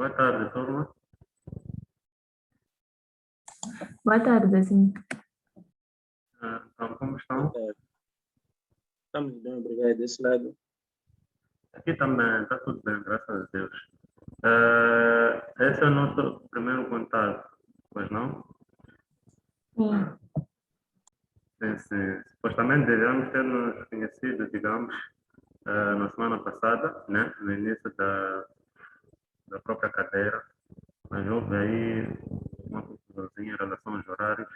Boa tarde, turma. Boa tarde, assim. Então, como estão? Estamos bem, obrigado. Desse lado. Aqui também está tudo bem, graças a Deus. Esse é o nosso primeiro contato, pois não? Sim. Sim. Supostamente devemos ter nos conhecido, digamos, na semana passada, né? No início da própria cadeira, mas houve aí uma confusãozinha em relação aos horários,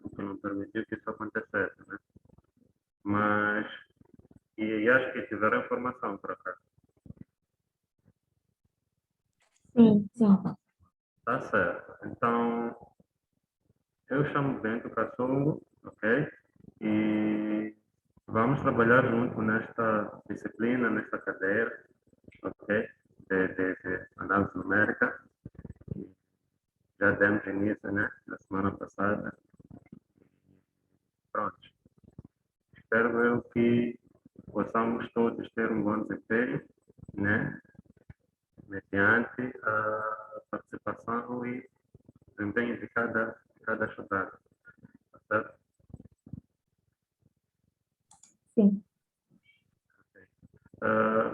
o que não permitiu que isso acontecesse, né? Mas, e acho que tiveram informação para cá. Sim, sim. Tá certo. Então, eu chamo Bento Kassongo, ok? E vamos trabalhar junto nesta disciplina, nesta cadeira, ok? De análise numérica. Já demos início, né? Na semana passada. Pronto. Espero eu que possamos todos ter um bom desempenho, né? Mediante a participação e desempenho de cada estudante. Tá certo? Sim.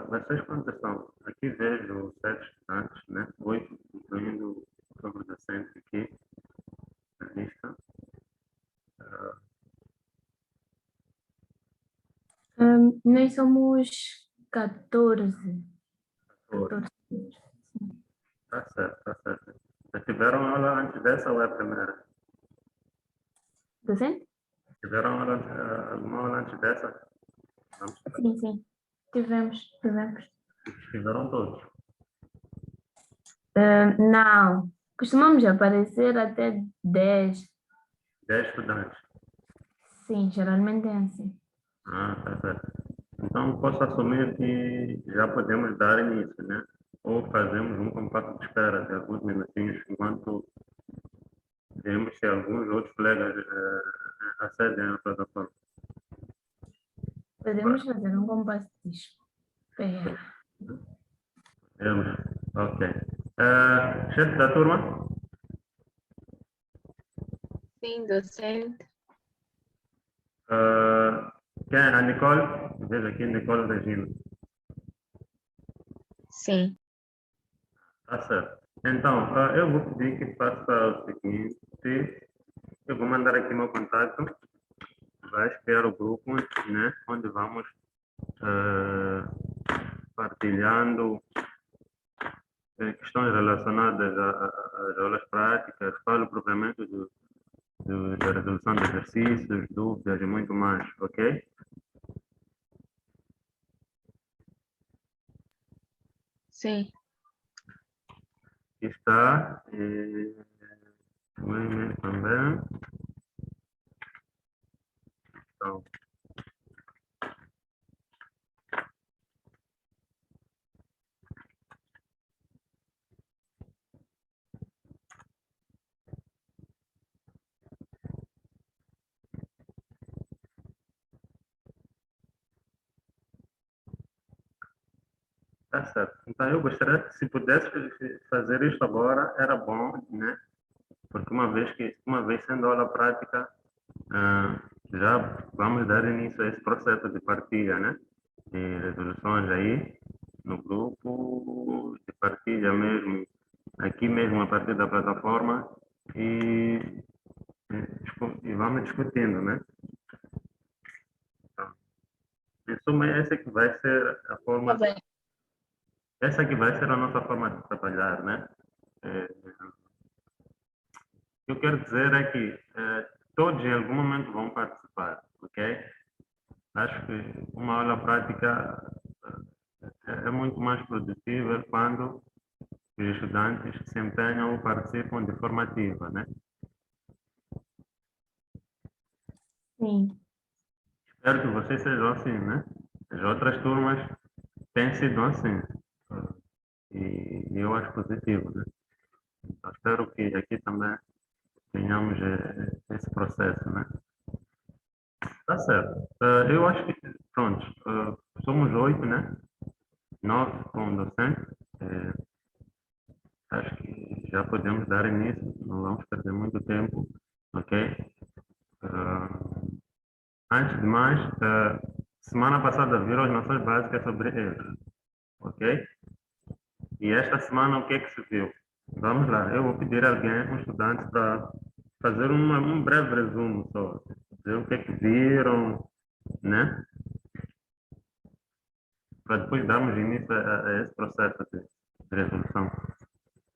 Vocês quantos são? Aqui vejo 7 estudantes, né? 8, incluindo o sobre docente aqui na lista. Nós somos 14. 14. 14. Sim. Tá certo, tá certo. Já tiveram aula antes dessa ou é a primeira? Docente? Tiveram alguma aula antes dessa? Vamos ver. Sim, sim. Tivemos. Tiveram todos. Não. Costumamos aparecer até 10. 10 estudantes. Sim, geralmente é assim. Tá certo. Então, posso assumir que já podemos dar início, né? Ou fazemos um compasso de espera de alguns minutinhos, enquanto vemos se alguns outros colegas acedem à plataforma. Podemos fazer um compasso de espera. Vemos. Ok. Chefe da turma? Sim, docente. Quem é a Nicole? Vejo aqui Nicole Regina. Sim. Tá certo. Então, eu vou pedir que faça o seguinte. Eu vou mandar aqui meu contato. Vai criar o grupo, né? Onde vamos partilhando questões relacionadas às aulas práticas. Falo propriamente da resolução de exercícios, dúvidas e muito mais, ok? Sim. Está o e-mail também. Então, tá certo. Então, eu gostaria que se pudesse fazer isso agora, era bom, né? Porque uma vez sendo aula prática, já vamos dar início a esse processo de partilha, né? De resoluções aí no grupo, de partilha mesmo, aqui mesmo a partir da plataforma e, e vamos discutindo, né? Então, em suma, essa que vai ser a forma, Tá bem. essa que vai ser a nossa forma de trabalhar, né? É, o que eu quero dizer é que todos em algum momento vão participar, ok? Acho que uma aula prática é muito mais produtiva quando os estudantes se empenham ou participam de forma ativa, né? Sim. Espero que vocês sejam assim, né? As outras turmas têm sido assim. E eu acho positivo, né? Então, espero que aqui também tenhamos esse processo, né? Tá certo. Eu acho que, pronto, somos 8, né? 9 com o docente. já podemos dar início, não vamos perder muito tempo, ok? Antes de mais, semana passada viram as noções básicas sobre erros, ok? E esta semana o que é que se viu? Vamos lá, eu vou pedir a alguém, um estudante, para fazer um breve resumo só, dizer o que é que viram, né? Para depois darmos início a esse processo de resolução,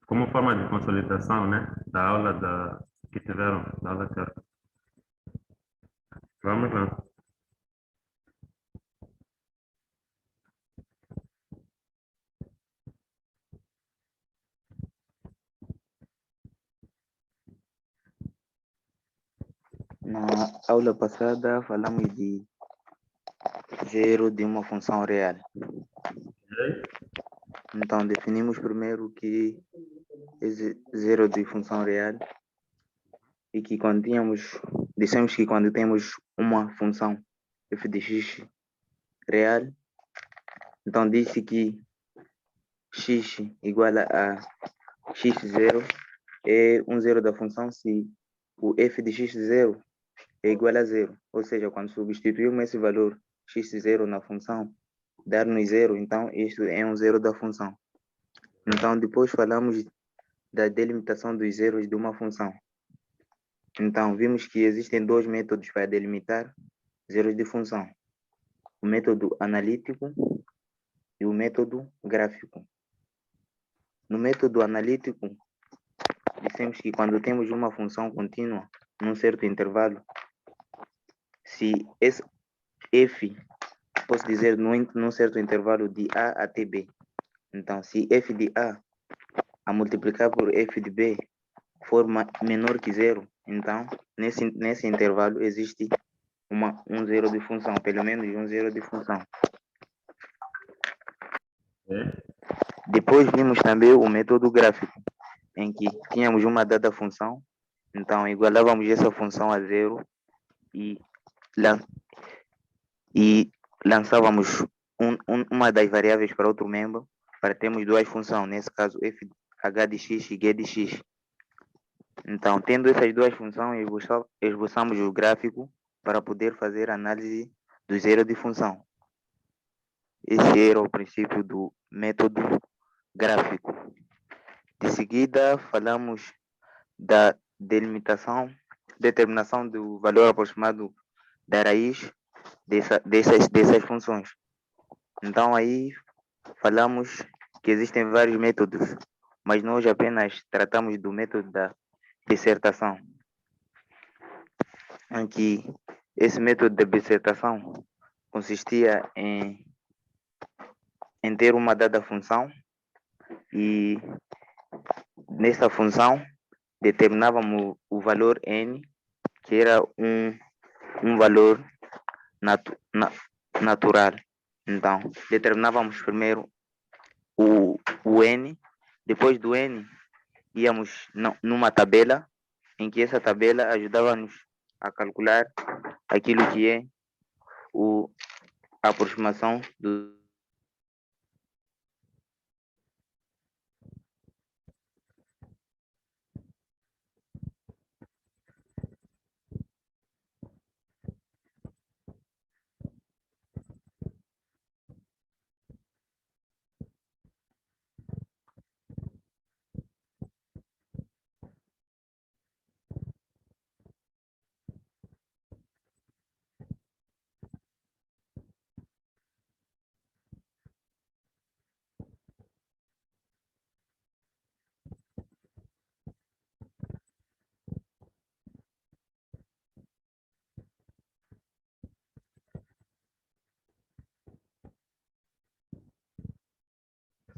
como forma de consolidação, né? Da aula que tiveram, da aula teórica. Vamos lá. Na aula passada falamos de zero de uma função real. Ok? Então definimos primeiro que é zero de função real e que dissemos que quando temos uma função f de x real, então disse que x igual a x0 é um zero da função se o f de x0 é igual a zero, ou seja, quando substituirmos esse valor x0 na função, dar-nos zero, então isto é um zero da função. Então depois falamos da delimitação dos zeros de uma função. Então vimos que existem dois métodos para delimitar zeros de função: o método analítico e o método gráfico. No método analítico, dissemos que quando temos uma função contínua num certo intervalo, se esse f, posso dizer, num certo intervalo de a até b, então se f de a multiplicar por f de b for menor que zero, então nesse intervalo existe um zero de função, pelo menos um zero de função. Ok? Depois vimos também o método gráfico, em que tínhamos uma dada função, então igualávamos essa função a zero e lançávamos uma das variáveis para outro membro, para termos duas funções, nesse caso f h de x e g de x. Então, tendo essas duas funções, esboçamos o gráfico para poder fazer análise do zero de função. Esse era o princípio do método gráfico. De seguida, falamos da determinação do valor aproximado da raiz dessas funções. Então, aí falamos que existem vários métodos, mas nós apenas tratamos do método da dissertação, em que esse método de dissertação consistia em ter uma dada função e nessa função determinávamos o valor n, que era um valor natural. Então, determinávamos primeiro o n, depois do n íamos numa tabela, em que essa tabela ajudava-nos a calcular aquilo que é a aproximação do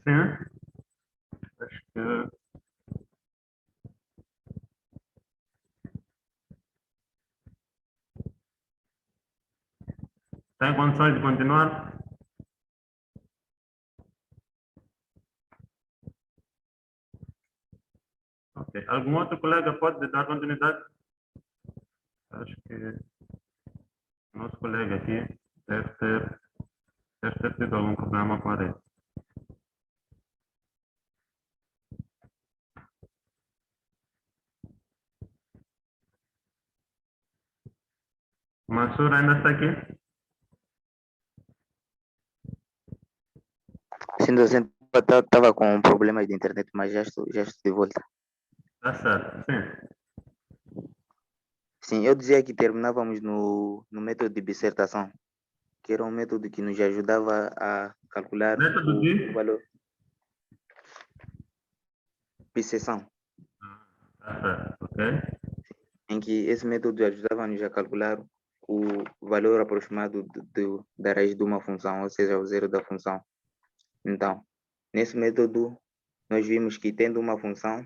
Sim, acho que tem condições de continuar? Ok. Algum outro colega pode dar continuidade? Acho que nosso colega aqui deve ter tido algum problema com a rede. Mansur ainda está aqui? Sim, docente, estava com problemas de internet, mas já estou de volta. Está certo, sim. Sim, eu dizia que terminávamos no método de dissertação, que era um método que nos ajudava a calcular Método o de? valor de seção, Está certo, ok. em que esse método ajudava-nos a calcular o valor aproximado da raiz de uma função, ou seja, o zero da função. Então, nesse método, nós vimos que tendo uma função,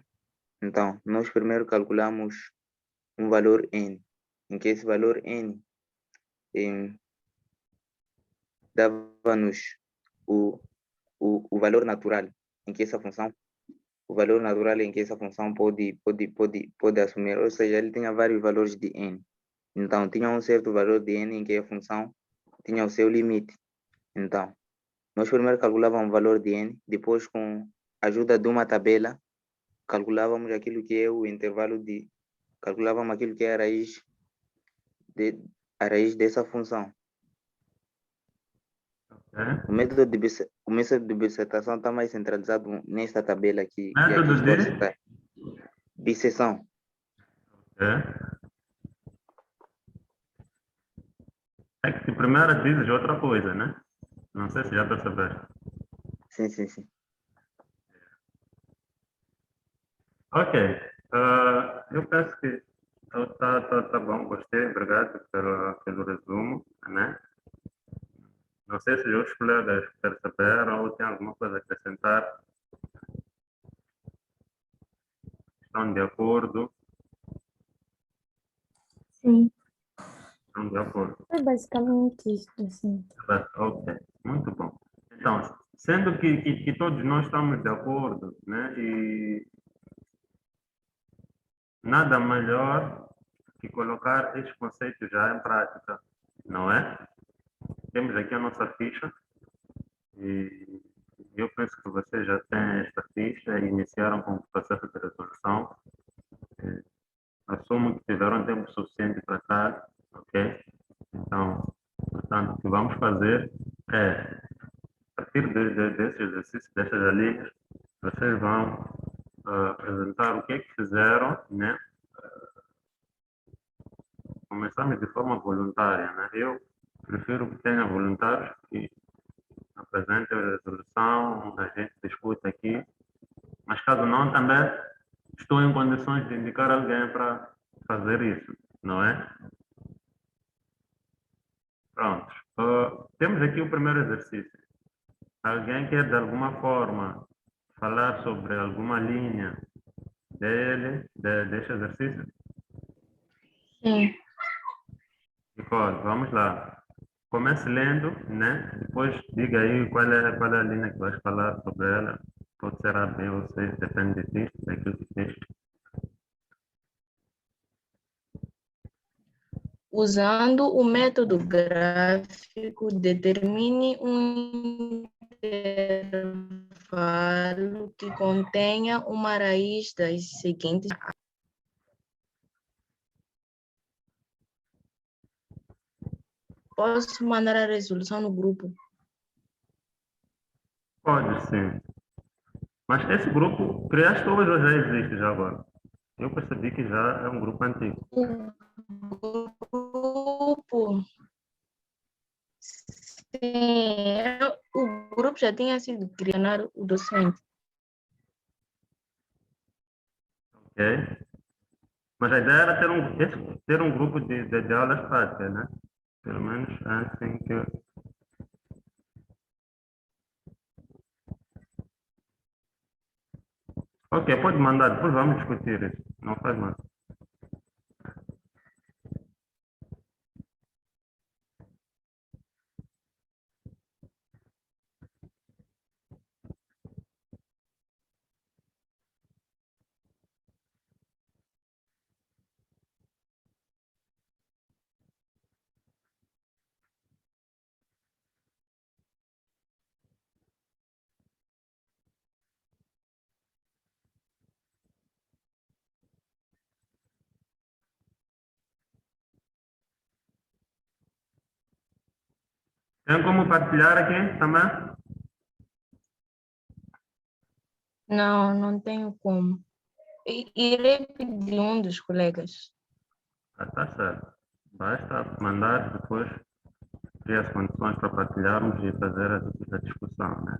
então, nós primeiro calculamos um valor n, em que esse valor n dava-nos o, o valor natural em que essa função, o valor natural em que essa função pode assumir, ou seja, ele tinha vários valores de n. Então, tinha um certo valor de n em que a função tinha o seu limite. Então, nós primeiro calculávamos o valor de n, depois, com a ajuda de uma tabela, calculávamos aquilo que é o intervalo de. Calculávamos aquilo que é a raiz dessa função. Ok. O método de dissertação está mais centralizado nesta tabela que aqui Método estou a de? citar. Disseção. É. É que primeiro dizes outra coisa, né? Não sei se já percebeste. Sim, sim, sim. Ok. Eu penso que tá bom, gostei, obrigado pelo resumo, né? Não sei se os colegas perceberam ou tem alguma coisa a acrescentar. Estão de acordo? Sim. Estão de acordo. Foi basicamente isso, docente. Ok, muito bom. Então, sendo que todos nós estamos de acordo, né? E nada melhor que colocar esses conceitos já em prática, não é? Temos aqui a nossa ficha e eu penso que vocês já têm esta ficha e iniciaram com o processo de resolução. Assumo que tiveram tempo suficiente para tal, ok? Então, portanto, o que vamos fazer é, a partir desse exercício, destas alíneas, vocês vão apresentar o que é que fizeram, né? Começamos de forma voluntária, né? Eu prefiro que tenha voluntários que apresentem a resolução, a gente discute aqui, mas caso não, também estou em condições de indicar alguém para fazer isso, não é? Pronto. Temos aqui o primeiro exercício. Alguém quer, de alguma forma, falar sobre alguma linha deste exercício? Sim. Nicole, vamos lá. Comece lendo, né? Depois diga aí qual é a linha que vais falar sobre ela. Pode ser A, B ou C, depende de ti, daquilo que tens. Usando o método gráfico, determine um intervalo que contenha uma raiz das seguintes. Posso mandar a resolução no grupo? Pode sim. Mas esse grupo, criaste hoje ou já existe já agora? Eu percebi que já é um grupo antigo. O grupo, sim, o grupo já tinha sido criado, o docente. Ok? Mas a ideia era ter um grupo de aulas práticas, né? Pelo menos é assim que eu... Ok, pode mandar, depois vamos discutir isso. Não faz mal. Tem como partilhar aqui também? Não, não tenho como. Irei pedir um dos colegas. Ah, tá certo. Basta mandar depois criar as condições para partilharmos e fazer a discussão, né?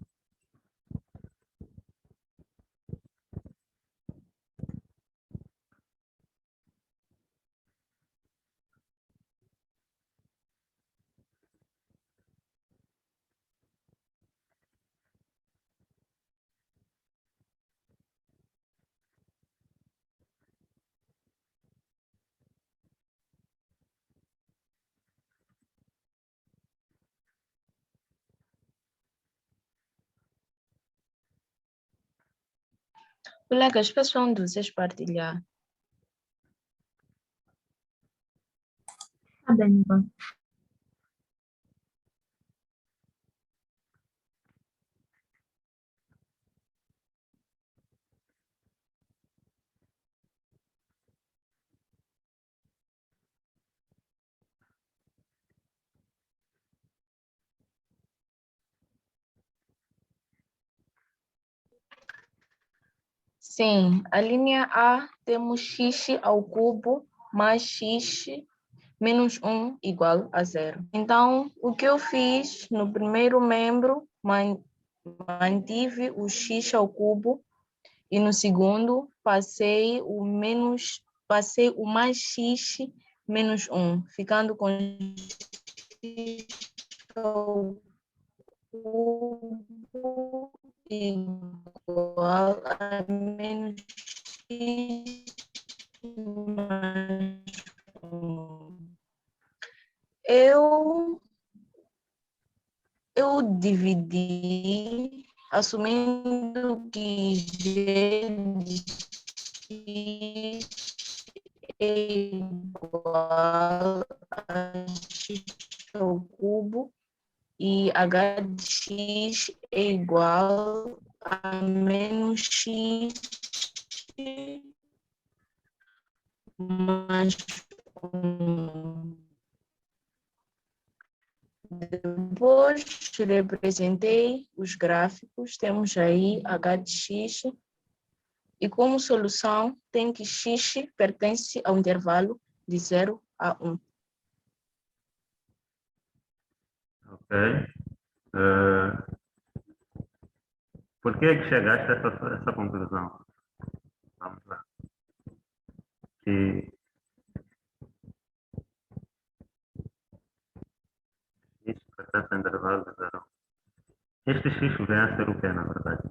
Colegas, peço a um de vocês partilhar. Tá bem, então. Sim, a linha A temos x ao cubo mais x menos 1 igual a 0. Então, o que eu fiz no primeiro membro, mantive o x ao cubo e no segundo passei o mais x menos 1, ficando com x ao cubo igual a menos x mais 1. Eu dividi, assumindo que g de x é igual a x ao cubo e h de x é igual a menos x mais 1. Depois representei os gráficos, temos aí h de x, e como solução tem que x pertence ao intervalo de 0 a 1. Ok. Por que é que chegaste a essa conclusão? Vamos lá. Que x pertence ao intervalo de 0 a 1. Este x vem a ser o quê, na verdade?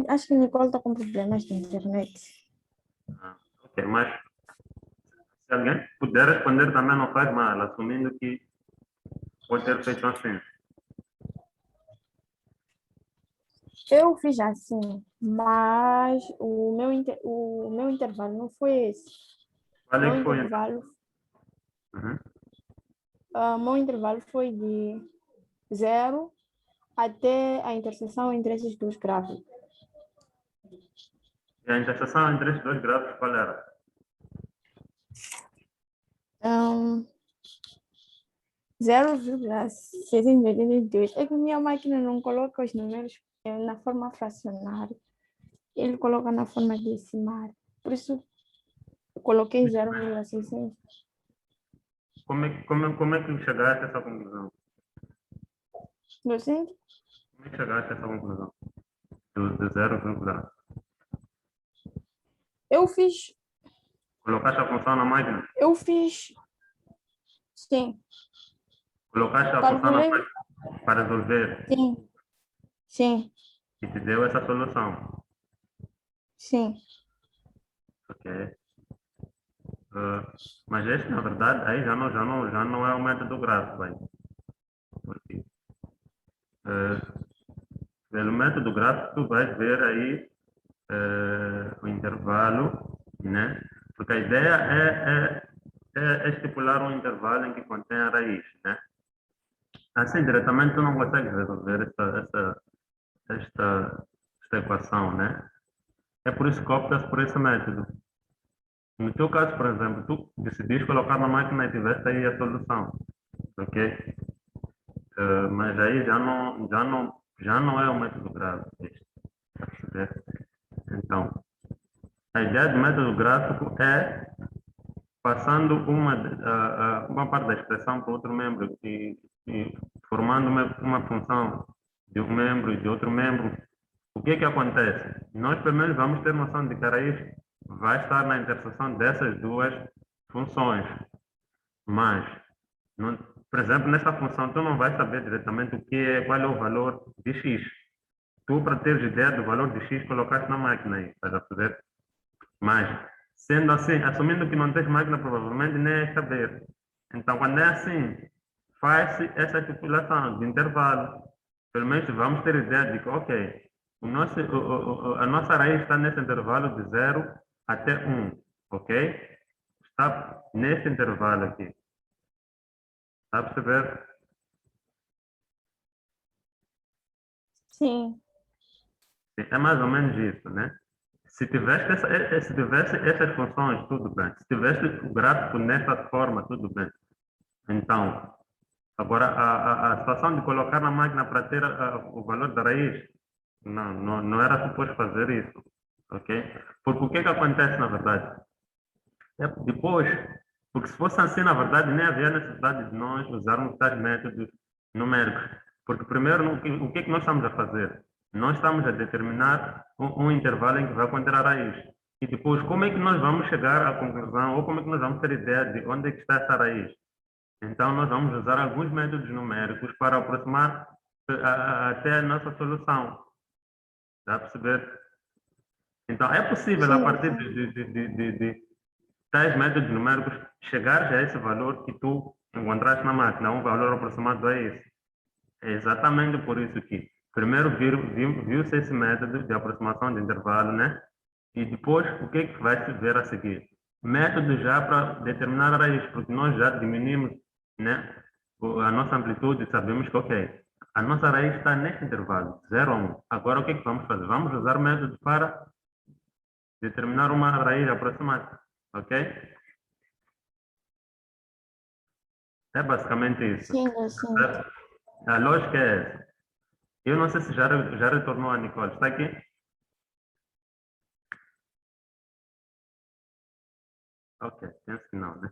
Acho que Nicole está com problemas de internet. Ok, mas se alguém puder responder também não faz mal, assumindo que pode ter feito assim. Eu fiz assim, mas o meu intervalo não foi esse. Qual é Meu que foi? intervalo, Uhum. meu intervalo foi de 0 até a interseção entre esses dois gráficos. E a interseção entre esses dois gráficos qual era? Um, 0,682. É que minha máquina não coloca os números na forma fracionária. Ele coloca na forma decimal. Por isso, eu coloquei 0,600. Como é que chegaste a essa conclusão? Docente? Como é que chegaste a essa conclusão? De 0, Eu fiz, colocaste a função na máquina? sim, Colocaste a função na calculei, máquina para resolver sim, sim, e te deu essa solução. sim. Ok. Mas este, na verdade, aí já não é o método gráfico aí. Porque pelo método gráfico tu vais ver aí o intervalo, né? Porque a ideia é estipular um intervalo em que contém a raiz, né? Assim, diretamente tu não consegues resolver esta esta equação, né? É por isso que optas por esse método. No teu caso, por exemplo, tu decidiste colocar na máquina e tiveste aí a solução, ok? Mas aí já não é o método gráfico, tá a perceber? Então, a ideia do método gráfico é passando uma parte da expressão para outro membro e formando uma função de um membro e de outro membro. O que acontece? Nós primeiro vamos ter noção de que a raiz vai estar na interseção dessas duas funções, mas, por exemplo, nessa função tu não vais saber diretamente qual é o valor de x. Tu, para teres ideia do valor de x, colocaste na máquina aí, estás a fazer? Mas, sendo assim, assumindo que não tens máquina, provavelmente nem é saber. Então, quando é assim, faz-se essa estipulação de intervalo. Pelo menos vamos ter ideia de que, ok, a nossa raiz está nesse intervalo de 0 até 1, ok? Está nesse intervalo aqui. Está a perceber? Sim. É mais ou menos isso, né? Se tivesse essas funções, tudo bem. Se tivesse o gráfico nessa forma, tudo bem. Então, agora, a situação de colocar na máquina para ter o valor da raiz, não era suposto fazer isso, ok? Porque o que acontece, na verdade? Depois, porque se fosse assim, na verdade, nem havia necessidade de nós usarmos tais métodos numéricos. Porque, primeiro, o que nós estamos a fazer? Nós estamos a determinar um intervalo em que vai conter a raiz. E depois, como é que nós vamos chegar à conclusão, ou como é que nós vamos ter ideia de onde é que está essa raiz? Então, nós vamos usar alguns métodos numéricos para aproximar até a nossa solução. Está a perceber? Então, é possível, a Sim, partir sim. de tais métodos numéricos, chegar a esse valor que tu encontraste na máquina, um valor aproximado a esse. É exatamente por isso que, primeiro, viu-se esse método de aproximação de intervalo, né? E depois, o que vai se ver a seguir? Método já para determinar a raiz, porque nós já diminuímos, né, a nossa amplitude, sabemos que, ok, a nossa raiz está neste intervalo, 0 a 1. Agora, o que vamos fazer? Vamos usar métodos para determinar uma raiz aproximada, ok? É basicamente isso. Sim, sim. Certo? A lógica é essa. Eu não sei se já retornou a Nicole. Está aqui? Ok, penso que não, né?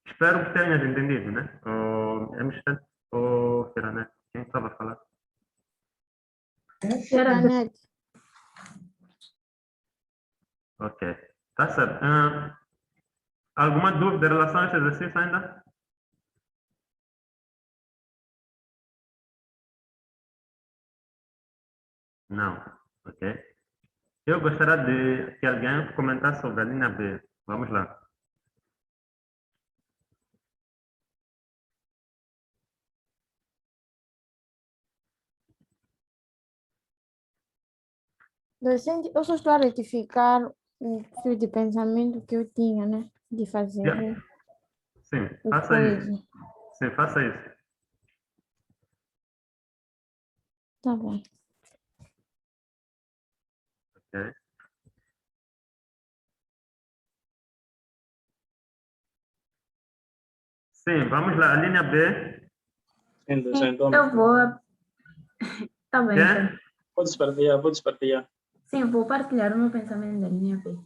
Espero que tenhas entendido, né? O Amistad ou Feranet? Quem estava a falar? Feranet. Ok, tá certo. Alguma dúvida em relação a esse exercício ainda? Não, ok. Eu gostaria de que alguém comentasse sobre a linha B. Vamos lá. Docente, eu só estou a retificar o fio de pensamento que eu tinha, né? De fazer Yeah. Sim, o faça coisa. isso. Sim, faça isso. Tá bom. Ok. Sim, vamos lá. A linha B. Sim, docente, Eu vou. Tá bem, então. Quer? Podes partilhar. Sim, vou partilhar o meu pensamento da linha B.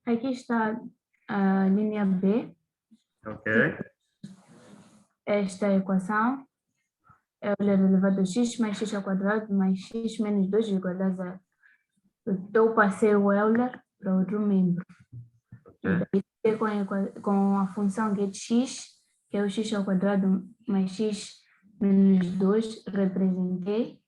Aqui está a linha B. Ok. Esta equação é o elevado a x mais x ao quadrado mais x menos 2 igual a 0. Eu passei o Euler para outro membro. E daí com a função que é de x, que é o x ao quadrado mais x menos 2, representei.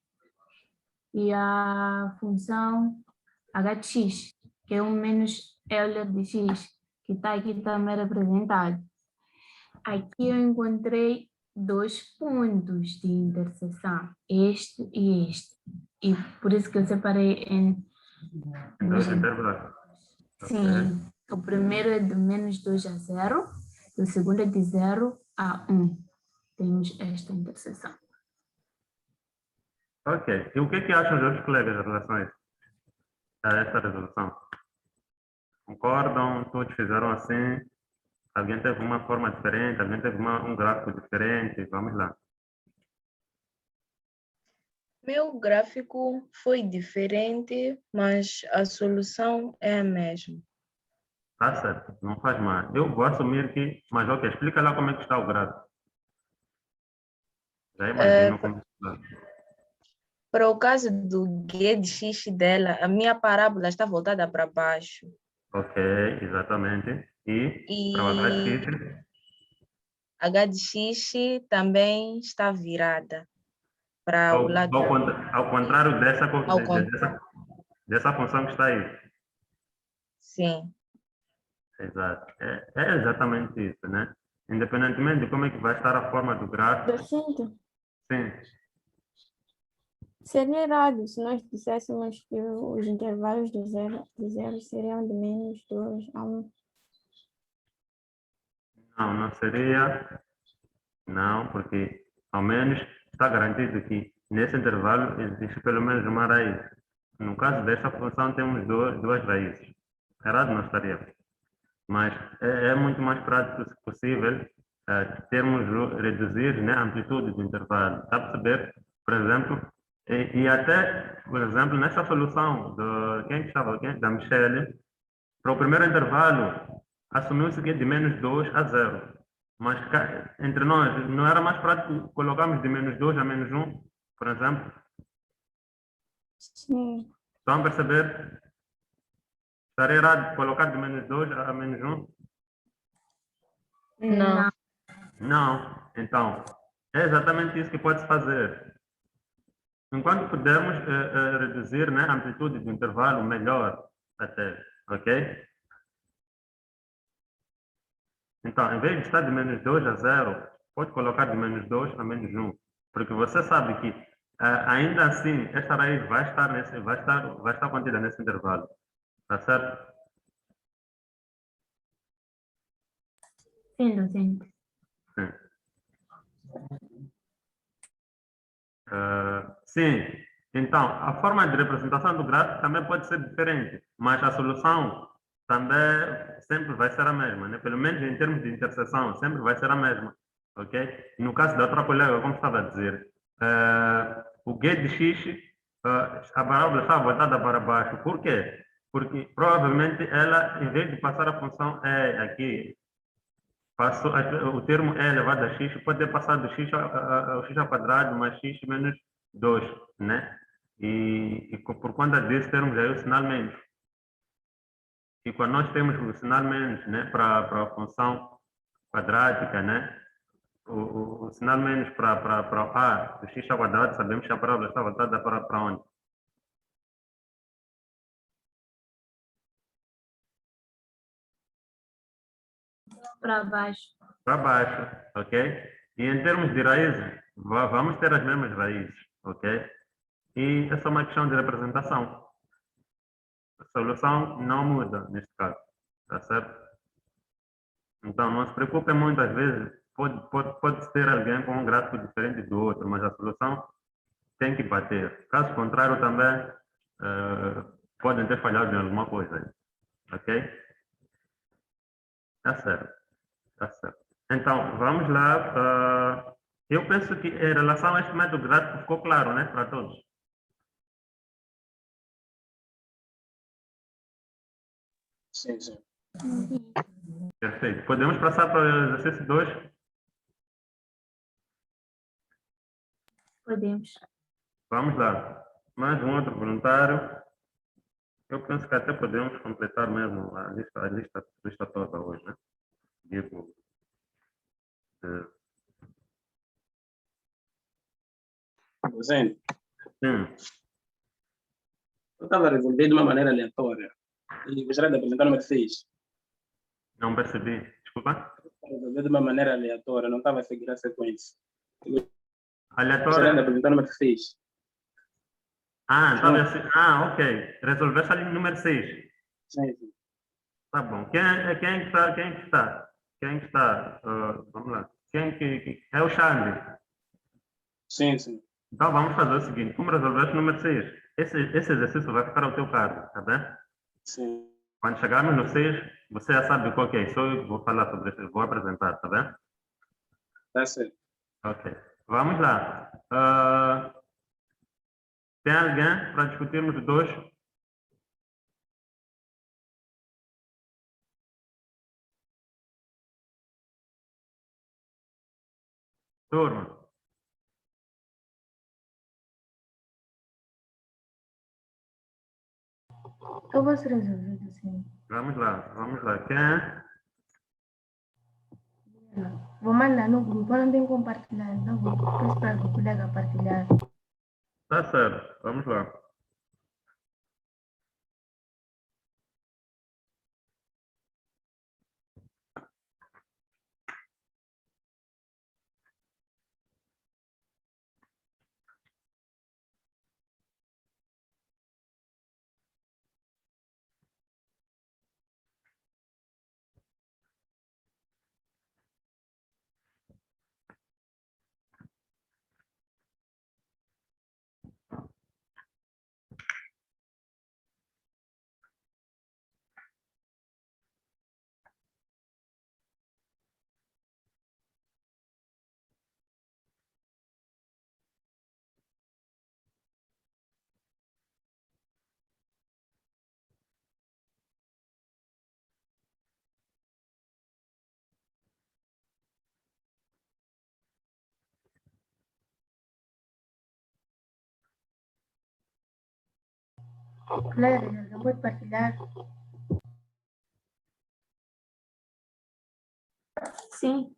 E a função h de x, que é 1 menos Euler de x, que está aqui também representado. Aqui eu encontrei dois pontos de interseção, este e este. E por isso que eu separei em Dois intervalos. Sim. O primeiro é de -2 a 0, e o segundo é de 0 a 1. Temos esta interseção. Ok. E o que acham os outros colegas em relação a essa resolução? Concordam? Todos fizeram assim? Alguém teve uma forma diferente? Alguém teve um gráfico diferente? Vamos lá. Meu gráfico foi diferente, mas a solução é a mesma. Tá certo, não faz mal. Eu vou assumir que... Mas ok, explica lá como é que está o gráfico. Já imagino como está. Para o caso do G de X dela, a minha parábola está voltada para baixo. Ok, exatamente. E para o E HX? H de X também está virada para o lado Ao contrário ao contrário. dessa função que está aí. Sim. Exato. É exatamente isso, né? Independentemente de como é que vai estar a forma do gráfico, Docente, sim. seria errado se nós disséssemos que os intervalos de zero seriam de -2 a 1. Não seria. Não, porque ao menos está garantido que nesse intervalo existe pelo menos uma raiz. No caso desta função temos duas raízes. Errado não estaria. Mas é muito mais prático, se possível, reduzir, né, a amplitude do intervalo. Está a perceber? Por exemplo, e até, por exemplo, nessa solução da Michelle, para o primeiro intervalo, assumiu-se que é de -2 a 0. Mas entre nós, não era mais prático colocarmos de -2 a -1, por exemplo? Sim. Estão a perceber? Estaria errado colocar de -2 a -1? Não. Não. Então, é exatamente isso que pode-se fazer. Enquanto pudermos reduzir, né, a amplitude do intervalo, melhor até, ok? Então, em vez de estar de -2 a 0, pode colocar de -2 a -1, porque você sabe que ainda assim esta raiz vai estar contida nesse intervalo, tá certo? Sim, docente. Sim. Sim. Então, a forma de representação do gráfico também pode ser diferente, mas a solução também sempre vai ser a mesma, né? Pelo menos em termos de interseção, sempre vai ser a mesma, ok? No caso da outra colega, como estava a dizer, o G de X, a parábola está voltada para baixo. Por quê? Porque provavelmente ela, em vez de passar a função E aqui, o termo E elevado a x pode ter passado x ao x ao quadrado mais x menos 2, né? E por conta disso termos aí o sinal menos. E quando nós temos o sinal menos, né, para a função quadrática, né? O sinal menos para a do x ao quadrado, sabemos que a parábola está voltada para onde? Para baixo. Para baixo, ok? E em termos de raízes, vamos ter as mesmas raízes, ok? E é só uma questão de representação. A solução não muda neste caso, tá certo? Então, não se preocupe muito, às vezes pode ter alguém com um gráfico diferente do outro, mas a solução tem que bater. Caso contrário, também podem ter falhado em alguma coisa, ok? Tá certo, tá certo. Então, vamos lá. Eu penso que em relação a este método gráfico ficou claro, né, para todos. Sim, sim. Perfeito. Podemos passar para o exercício 2? Podemos. Vamos lá. Mais um outro voluntário. Eu penso que até podemos completar mesmo a lista toda hoje, né? Digo, Docente, sim, eu estava a resolver de uma maneira aleatória e gostaria de apresentar uma que fez. não percebi. Desculpa. Resolver de uma maneira aleatória, não estava a seguir a sequência. Gostaria de Aleatória. apresentar uma que fez. Estava assim. Ok. Resolveste a linha número 6. Sim, sim. Tá bom. Quem é que está? Quem é que está? Quem é que está? Vamos lá. É o Xande. Sim, sim. Então vamos fazer o seguinte. Como resolveste o número 6, esse exercício vai ficar ao teu cargo, tá bem? Sim. Quando chegarmos no 6, você já sabe qual que é. Só eu vou falar sobre isso, vou apresentar, tá bem? Tá certo. Ok. Vamos lá. Tem alguém para discutirmos os dois? Turma. Eu vou ser resolvido, sim. Vamos lá. Quem é? Vou mandar no grupo, eu não tenho compartilhar, então vou pedir para o colega partilhar. Tá certo. Vamos lá. Colega, não pode partilhar? Sim.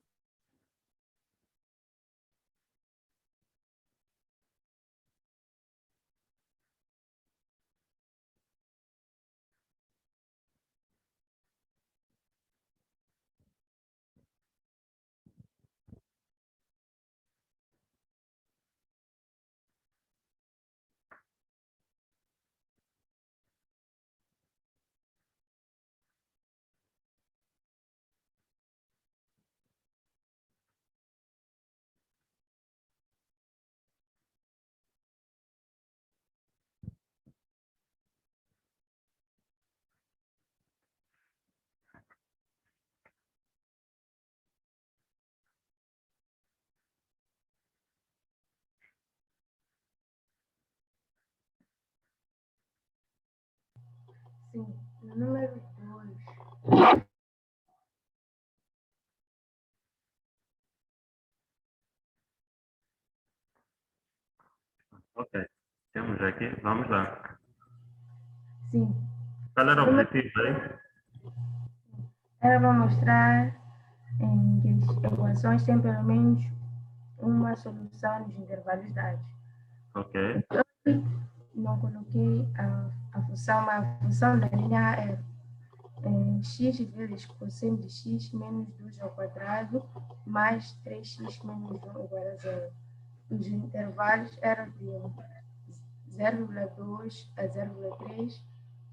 Sim, no número 2. Ok. Temos aqui. Vamos lá. Sim. Qual era o Número- objetivo aí? Ela vai mostrar que as equações têm pelo menos uma solução nos intervalos dados. Ok. Não coloquei a função, mas a função da linha é x vezes cosseno de x menos 2 ao quadrado mais 3x menos 1 igual a 0. Os intervalos eram de 0,2 a 0,3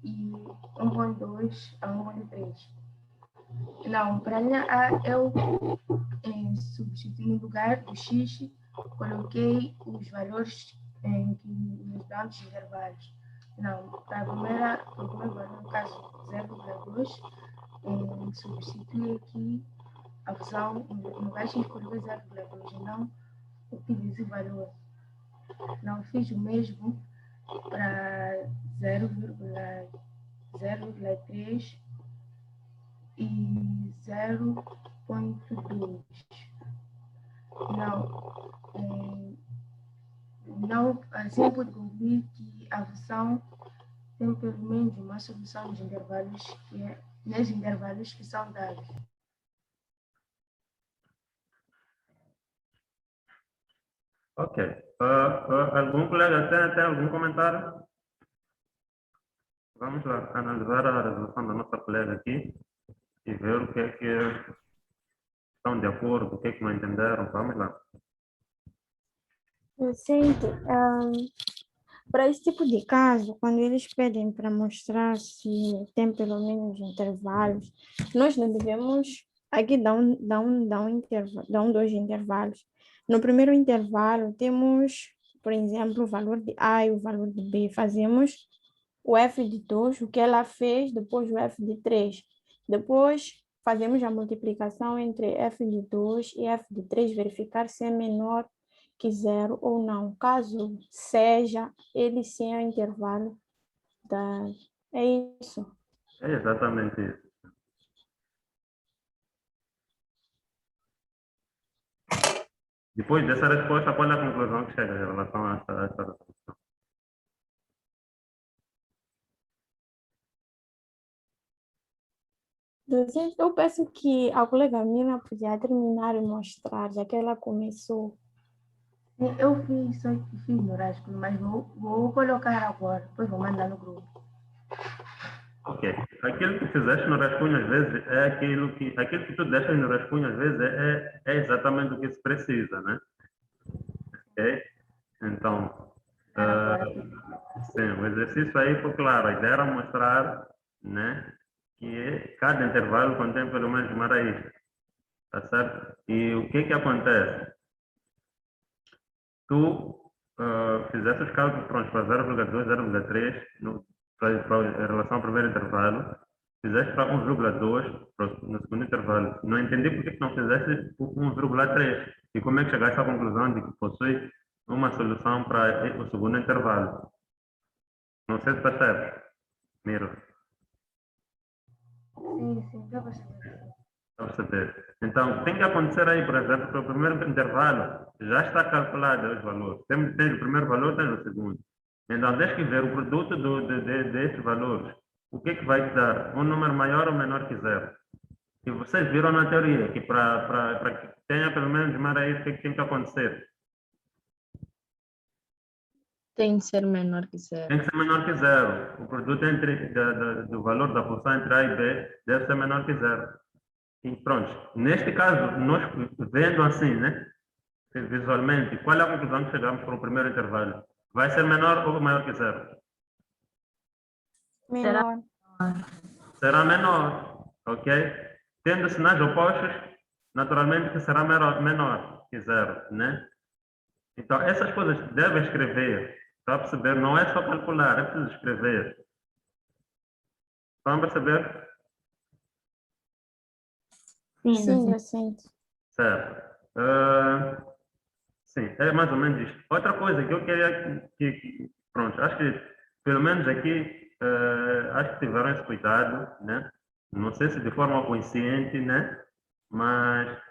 e 1,2 a 1,3. Não, para a linha A eu substituí no lugar do x, coloquei os valores que nos dão os intervalos. Não, para o primeiro valor, no caso 0,2, substitui aqui a função, no lugar de coloquei 0,2 e não o que diz o valor. Não fiz o mesmo para 0,3 e 0,2. Não, assim pude concluir que a função tem pelo menos uma solução de intervalos nos intervalos que são dados. Ok. Algum colega tem algum comentário? Vamos lá analisar a resolução da nossa colega aqui e ver o que é que estão de acordo, o que é que não entenderam. Vamos lá. Vicente, Para esse tipo de caso, quando eles pedem para mostrar se tem pelo menos intervalos, nós não devemos. Aqui dá dois intervalos. No primeiro intervalo, temos, por exemplo, o valor de A e o valor de B. Fazemos o f de 2, o que ela fez, depois o f de 3. Depois, fazemos a multiplicação entre f de 2 e f de 3, verificar se é menor que zero ou não. Caso seja, ele sim é o intervalo da... É isso. É exatamente isso. Depois dessa resposta, qual é a conclusão que chega em relação a essa resolução? Eu peço que a colega Mina podia terminar e mostrar, já que ela começou. Eu fiz no rascunho, mas vou colocar agora, depois vou mandar no grupo. Ok. Aquilo que fizeste no rascunho, às vezes, é aquilo que tu deixas no rascunho, às vezes, é exatamente o que se precisa, né? Ok? Então, Agora, sim, o exercício aí foi claro. A ideia era mostrar, né, que cada intervalo contém pelo menos uma raiz, tá certo? E o que acontece? Tu fizeste os cálculos prontos para 0,2, 0,3 em relação ao primeiro intervalo, fizeste para 1,2 no segundo intervalo. Não entendi por que não fizeste o 1,3 e como é que chegaste à conclusão de que possui uma solução para o segundo intervalo. Não sei se percebe, Miro. sim, já percebi. Para perceber. Então, tem que acontecer aí, por exemplo, que o primeiro intervalo já está calculado os valores. Tem o primeiro valor, tem o segundo. Então, tens que ver o produto desses valores. O que vai te dar? Um número maior ou menor que zero? E vocês viram na teoria que para que tenha pelo menos uma raiz, o que tem que acontecer? Tem de ser menor que Tem zero. que ser menor que zero. O produto do valor da função entre A e B deve ser menor que zero. E pronto. Neste caso, nós vendo assim, né? Visualmente, qual é a conclusão que chegamos para o primeiro intervalo? Vai ser menor ou maior que zero? Menor. Será menor, ok? Tendo sinais opostos, naturalmente que será menor que zero, né? Então, essas coisas devem escrever, para perceber, não é só calcular, é preciso escrever. Estão a perceber? Sim, docente. Certo. Sim, é mais ou menos isto. Outra coisa que eu queria pronto, acho que pelo menos aqui, acho que tiveram esse cuidado, né? Não sei se de forma consciente, né? Mas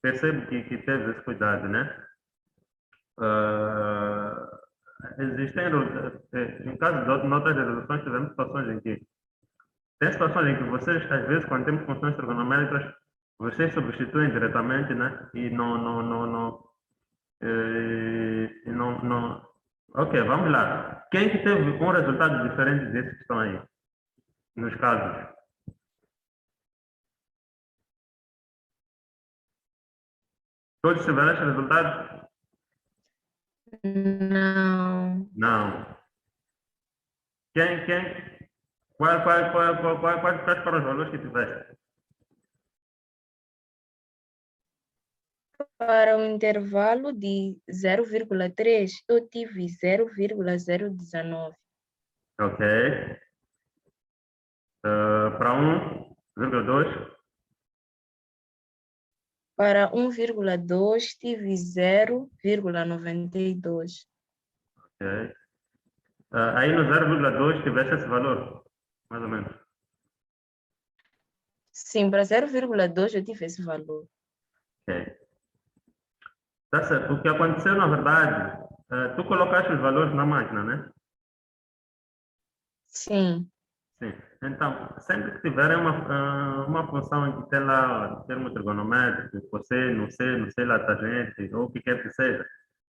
percebo que teve esse cuidado, né? Existem, em caso de notas de resoluções, tivemos situações em que tem situações em que vocês, às vezes, quando temos funções trigonométricas, vocês substituem diretamente, né? E não. Ok, vamos lá. Quem que teve um resultado diferente desses que estão aí? Nos casos. Todos tiveram esses resultados? Não. Não. Quem? Quais foram os valores que tiveste? Para o intervalo de 0,3, eu tive 0,019. Ok. Para 1,2? Para 1,2, tive 0,92. Ok. Aí no 0,2 tiveste esse valor, mais ou menos. Sim, para 0,2 eu tive esse valor. Ok. Tá certo. O que aconteceu, na verdade, tu colocaste os valores na máquina, né? Sim. Sim. Então, sempre que tiverem uma função em que tem lá termo trigonométrico, cosseno, seno, sei lá, tangente, ou o que quer que seja,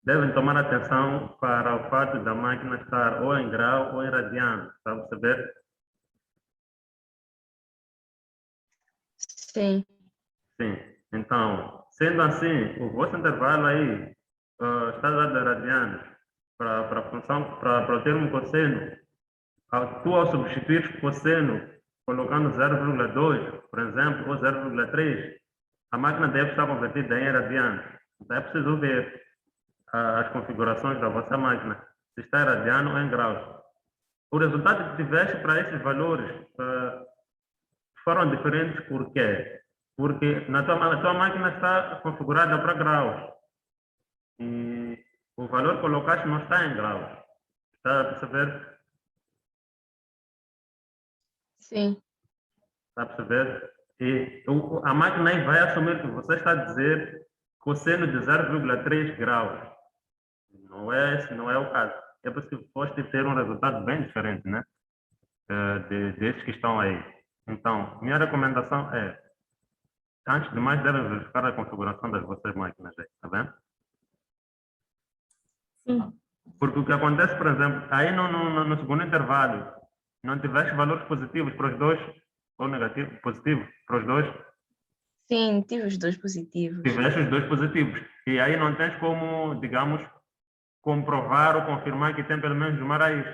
devem tomar atenção para o fato da máquina estar ou em grau ou em radiano, está a perceber? Sim. Sim. Então, sendo assim, o vosso intervalo aí está dado em radianos. para a função, para o termo cosseno, tu ao substituir cosseno, colocando 0,2, por exemplo, ou 0,3, a máquina deve estar convertida em radiano. Então é preciso ver as configurações da vossa máquina, se está em radiano ou em graus. O resultado que tiveste para esses valores foram diferentes por quê? Porque a tua máquina está configurada para graus e o valor que colocaste não está em graus. Está a perceber? Sim, Está a perceber? E a máquina aí vai assumir que você está a dizer cosseno de 0,3 graus. Esse não é o caso. É por isso que foste ter um resultado bem diferente, né? Destes que estão aí. Então, minha recomendação é, antes de mais, devem verificar a configuração das vossas máquinas aí, tá vendo? Sim. Porque o que acontece, por exemplo, aí no segundo intervalo, não tiveste valores positivos para os dois, ou negativos, positivos para os dois, sim, tive os dois positivos. tiveste os dois positivos. E aí não tens como, digamos, comprovar ou confirmar que tem pelo menos uma raiz.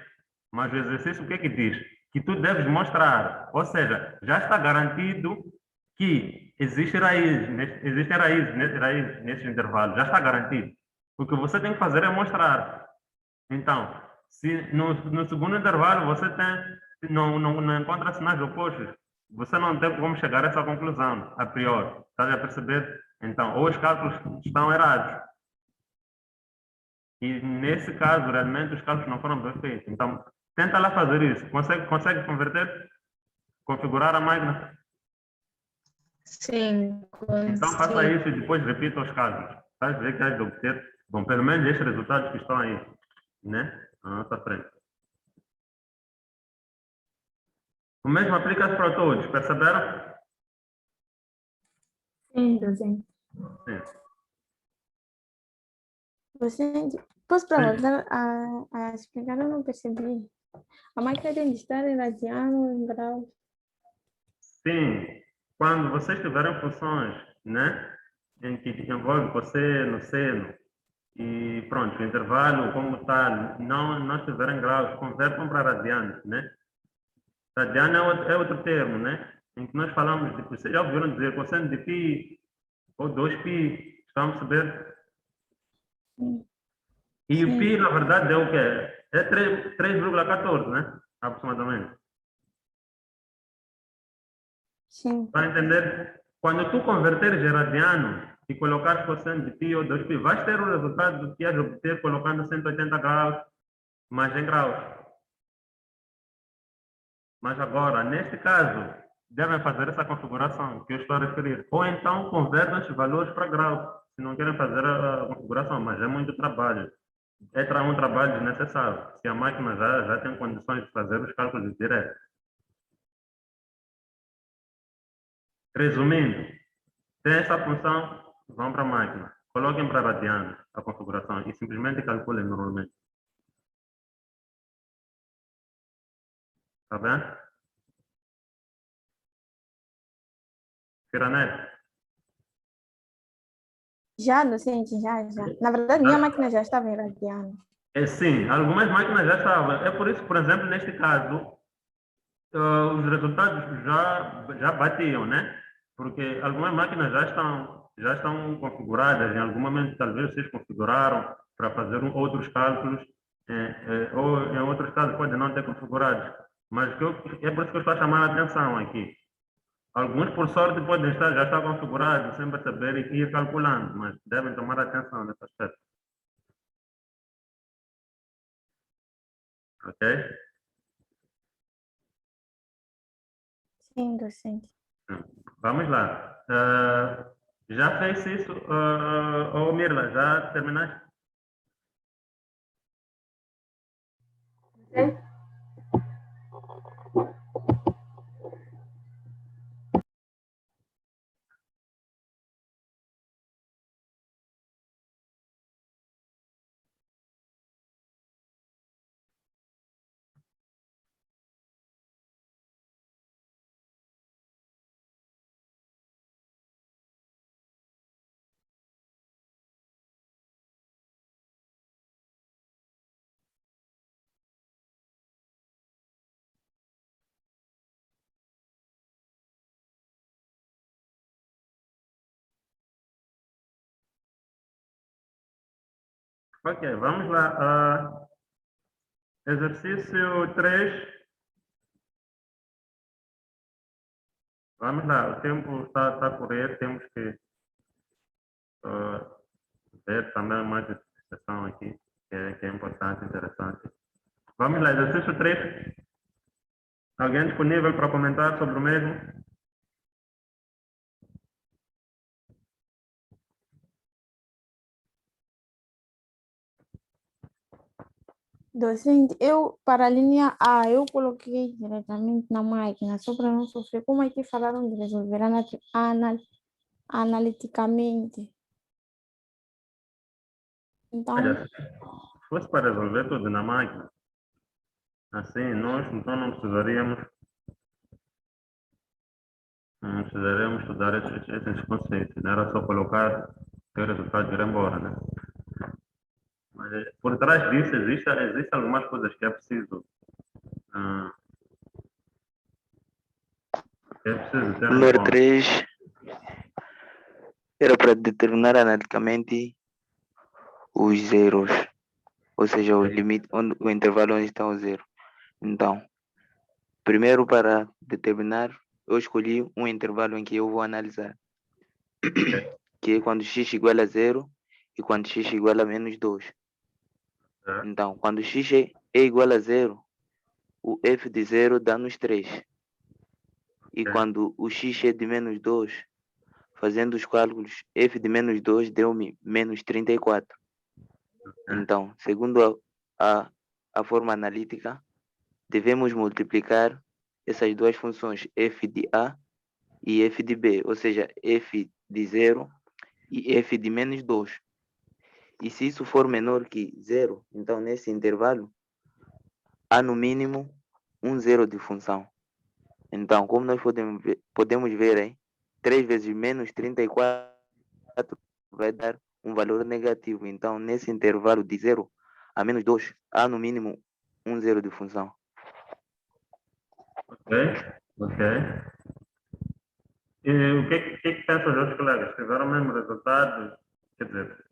Mas o exercício o que é que diz? Que tu deves mostrar, ou seja, já está garantido que existem raízes nesse intervalo, já está garantido. O que você tem que fazer é mostrar. Então, se no segundo intervalo você não encontra sinais opostos, você não tem como chegar a essa conclusão, a priori. Está a perceber? Então, ou os cálculos estão errados. E nesse caso, realmente, os cálculos não foram bem feitos. Então, tenta lá fazer isso. Consegue converter? Configurar a máquina? Sim, Então, faça consigo. isso e depois repita os cálculos. Vais ver que has de obter, bom, pelo menos estes resultados que estão aí, né? Na nossa frente. O mesmo aplica-se para todos, perceberam? Sim, docente. Sim. Docente, posso para voltar a explicar? Eu não percebi. A máquina tem de estar em radiano, em graus. Sim. Quando vocês tiverem funções, né? Em que envolve cosseno, seno, e pronto, o intervalo como tal, não estiver em graus, convertam para radianos, né? Radiano é outro termo, né? Em que nós falamos de, vocês já ouviram dizer cosseno de π ou 2π, estamos a ver? Sim, E o π, sim, na verdade, é o quê? É 3,14, né? Aproximadamente. sim. Para entender, quando tu converteres em radiano e colocares cosseno de π ou 2π, vais ter o resultado do que ias obter colocando 180 graus mais em graus. Mas agora, neste caso, devem fazer essa configuração que eu estou a referir. Ou então convertam esses valores para graus, se não querem fazer a configuração, mas é muito trabalho. É um trabalho desnecessário, se a máquina já tem condições de fazer os cálculos diretos. Resumindo, tem essa função, vão para a máquina, coloquem para radianos a configuração e simplesmente calculem normalmente. Está bem? Firanet? Já, docente, já. Na verdade, minha máquina já estava em radiano. É, sim, algumas máquinas já estavam. É por isso, por exemplo, neste caso, os resultados já batiam, né? Porque algumas máquinas já estão configuradas, em algum momento talvez vocês configuraram para fazer outros cálculos, ou em outros casos pode não ter configurados. Mas é por isso que eu estou a chamar a atenção aqui. Alguns, por sorte, podem já estar configurados sem perceber e ir calculando, mas devem tomar atenção nesse aspecto. Ok? Sim, docente. Vamos lá. Já fez isso, Mirla? Já terminaste? Sim. Ok, vamos lá. Exercício 3. Vamos lá, o tempo está a correr, temos que ver também mais expressão aqui, que é importante, interessante. Vamos lá, exercício 3. Alguém disponível para comentar sobre o mesmo? Docente, para a linha A, eu coloquei diretamente na máquina, só para não sofrer. Como é que falaram de resolver analiticamente? Então, Olha, se fosse para resolver tudo na máquina, assim, nós então não precisaríamos estudar esses conceitos, não era só colocar o resultado e ir embora, né? Mas por trás disso existe algumas coisas ah, que é preciso ter em Número conta. 3 era para determinar analiticamente os zeros, ou seja, o limite, o intervalo onde está o zero. Então, primeiro para determinar, eu escolhi um intervalo em que eu vou analisar, que é quando x igual a zero e quando x igual a menos 2. Então, quando x é igual a zero, o f de zero dá-nos 3. E quando o x é de menos 2, fazendo os cálculos, f de menos 2 deu-me menos 34. Então, segundo a forma analítica, devemos multiplicar essas duas funções, f de A e f de B, ou seja, f de 0 e f de menos 2. E se isso for menor que 0, então nesse intervalo, há no mínimo um zero de função. Então, como nós podemos ver aí, 3 vezes menos 34 vai dar um valor negativo. Então, nesse intervalo de 0 a menos 2, há no mínimo um zero de função. Ok. E o que pensam os outros colegas? Tiveram o mesmo resultado? Quer dizer,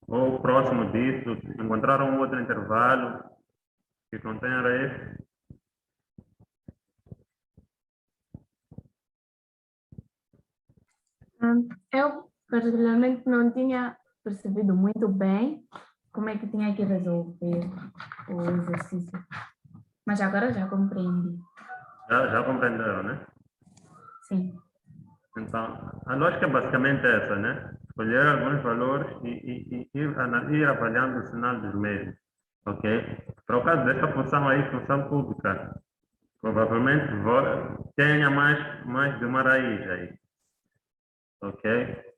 ou próximo disso, encontraram um outro intervalo que contém era esse? Eu, particularmente, não tinha percebido muito bem como é que tinha que resolver o exercício, mas agora já compreendi. Já compreenderam, né? Sim. Então, a lógica é basicamente essa, né? Escolher alguns valores e ir avaliando o sinal dos mesmos, ok? Para o caso dessa função aí, função cúbica, provavelmente tenha mais de uma raiz aí, ok?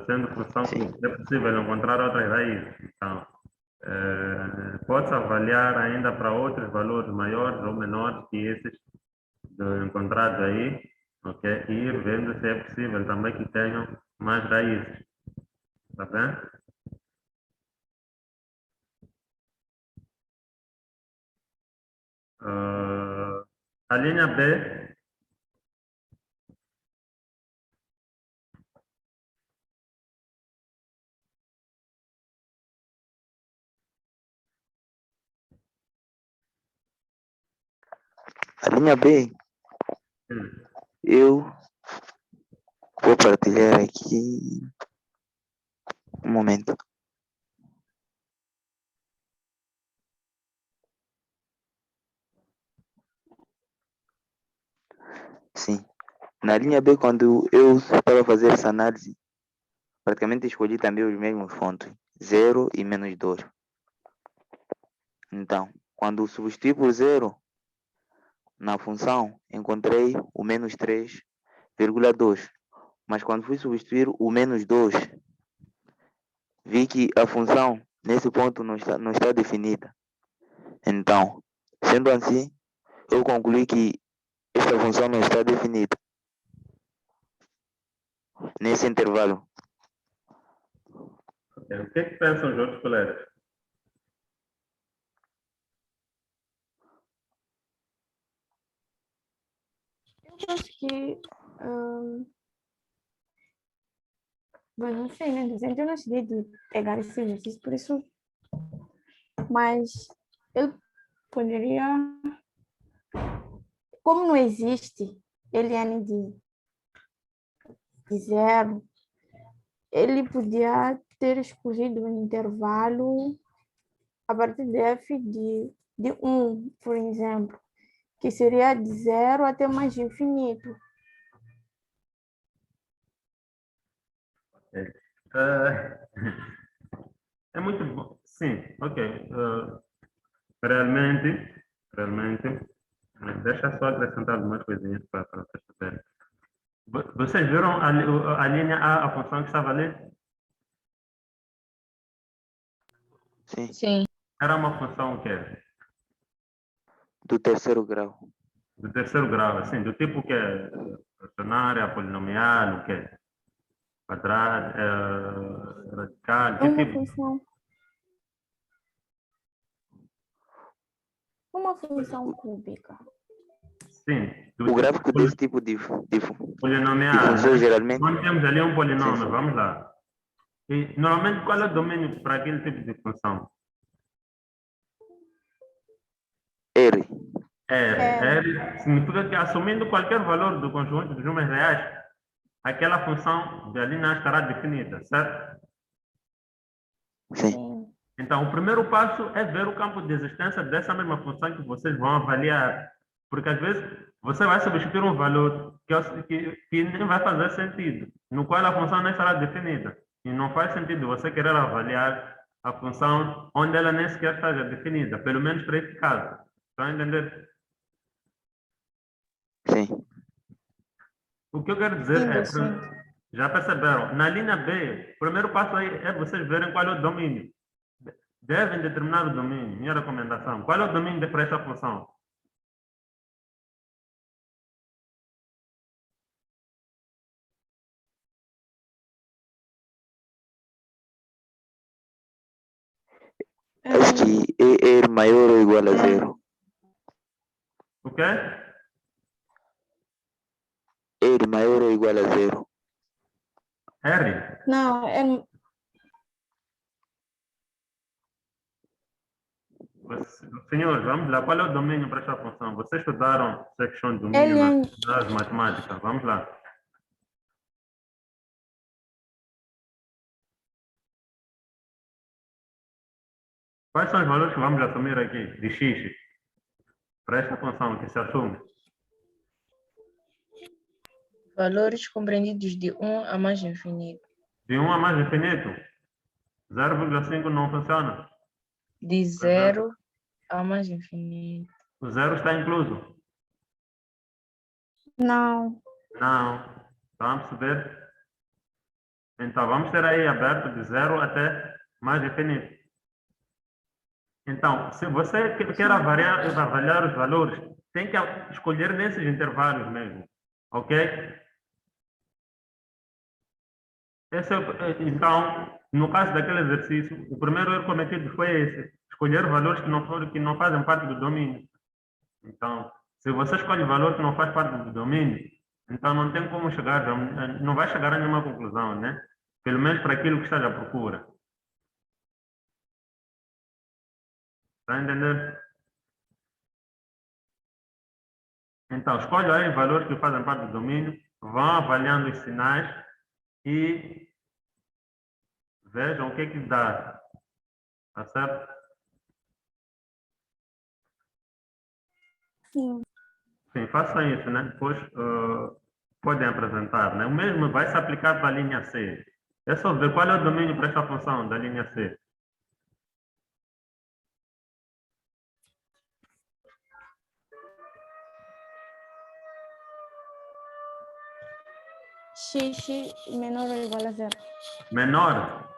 Sendo função cúbica, é possível encontrar outras raízes. Então, pode-se avaliar ainda para outros valores maiores ou menores que esses encontrados aí, ok? E ir vendo se é possível também que tenham mais raízes, tá bem? A linha B, A linha B, hum, eu vou partilhar aqui um momento. Sim. Na linha B, quando eu estava a fazer essa análise, praticamente escolhi também os mesmos fontes, 0 e menos 2. Então, quando substituí por 0 na função, encontrei o menos 3,2. Mas quando fui substituir o menos 2, vi que a função nesse ponto não está definida. Então, sendo assim, eu concluí que esta função não está definida nesse intervalo. ok. O que pensam os outros colegas? eu acho que, bom, não sei, né, docente? Eu não cheguei de pegar esse exercício, por isso Mas ele poderia, como não existe ln de zero, ele podia ter escolhido um intervalo a partir de f de 1, por exemplo, que seria de zero até mais infinito. É muito bom. Sim, ok. Realmente, deixa só acrescentar algumas coisinhas para perceber. Vocês viram a linha A, a função que estava ali? Sim, Sim. Era uma função o quê? do terceiro grau. Do terceiro grau, assim, do tipo que é fracionária, polinomial, o quê? Quadrado, radical, É que uma tipo? função. Uma função cúbica. Sim, do O tipo gráfico desse tipo de polinomial, função né? geralmente. Nós temos ali um Sim, polinômio, sim. vamos lá. E, normalmente, qual é o domínio para aquele tipo de função? R. R significa que, assumindo qualquer valor do conjunto dos números reais, aquela função de ali não estará definida, certo? Sim, Sim. Então, o primeiro passo é ver o campo de existência dessa mesma função que vocês vão avaliar. Porque, às vezes, você vai substituir um valor que nem vai fazer sentido, no qual a função não estará definida. E não faz sentido você querer avaliar a função onde ela nem sequer esteja definida, pelo menos para esse caso. Estão a entender? sim. O que eu quero dizer Sim, é, docente. já perceberam, na linha B, o primeiro passo aí é vocês verem qual é o domínio. Devem determinar o domínio, minha recomendação. Qual é o domínio para essa função? Acho que é maior ou igual a zero. O quê? R maior ou igual a zero. R. Não, é Senhores, vamos lá. Qual é o domínio para essa função? Vocês estudaram section de domínio ln. nas matemáticas. Vamos lá. Quais são os valores que vamos assumir aqui de x para esta função que se assume? Valores compreendidos de 1 a mais infinito. De 1 a mais infinito, 0,5 não funciona. De 0 a mais infinito. O zero está incluso? Não. Não. Vamos ver. Então, vamos ter aí aberto de 0 até mais infinito. Então, se você quer avaliar os valores, tem que escolher nesses intervalos mesmo. Ok? Então, no caso daquele exercício, o primeiro erro cometido foi esse: escolher valores que não fazem parte do domínio. Então, se você escolhe valor que não faz parte do domínio, então não tem como chegar, não vai chegar a nenhuma conclusão, né? Pelo menos para aquilo que está à procura. Está a entender? Então, escolha aí valores que fazem parte do domínio, vão avaliando os sinais e vejam o que é que dá. Tá certo? Sim. Sim, façam isso, né? Depois podem apresentar, né? O mesmo vai se aplicar para a linha C. É só ver qual é o domínio para esta função da linha C. X menor ou igual a zero. Menor?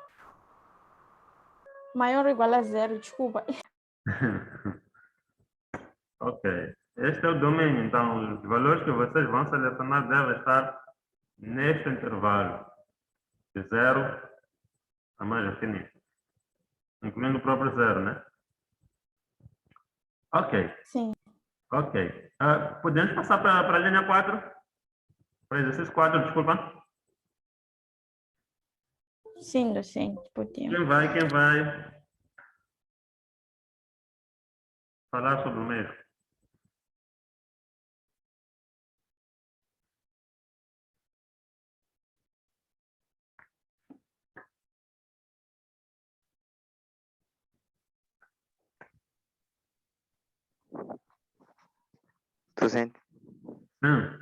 Maior ou igual a zero, desculpa. Ok. Este é o domínio. Então, os valores que vocês vão selecionar devem estar neste intervalo, de 0 a mais infinito, incluindo o próprio zero, né? Ok, Sim. ok. Podemos passar para a linha 4? Para o exercício 4, desculpa. Sim, docente, podemos. Quem vai? falar sobre o mesmo. Tô sem... Sim.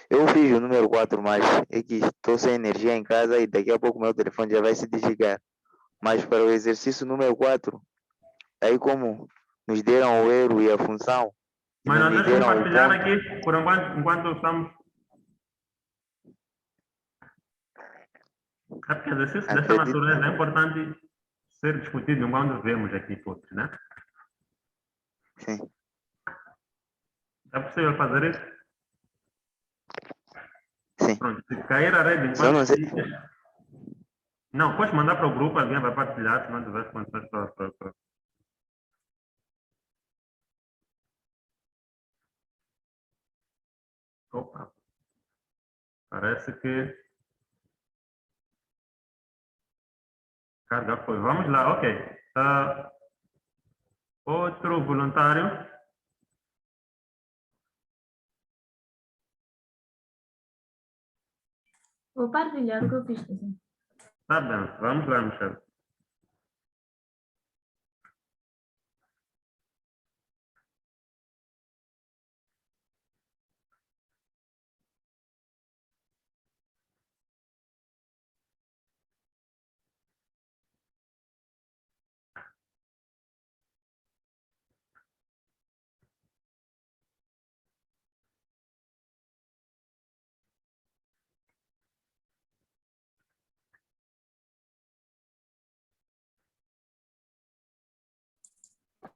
Eu fiz o número 4, mas é que estou sem energia em casa e daqui a pouco meu telefone já vai se desligar. Mas para o exercício número 4, aí como nos deram o erro e a função, e Mas não não nos deixa eu deram o compartilhar ponto, aqui, por enquanto estamos... É porque exercício dessa acredito, natureza é importante ser discutido enquanto vemos aqui hipóteses, né? sim. É possível fazer isso? Sim. Pronto, se cair a rede Só enquanto... não sei. Não, pode mandar para o grupo, alguém vai partilhar, se não tiver condições para... Opa, parece que carga foi. Vamos lá, ok. Outro voluntário. Vou partilhar o que eu fiz. Assim. Tá bem, vamos lá, Michel.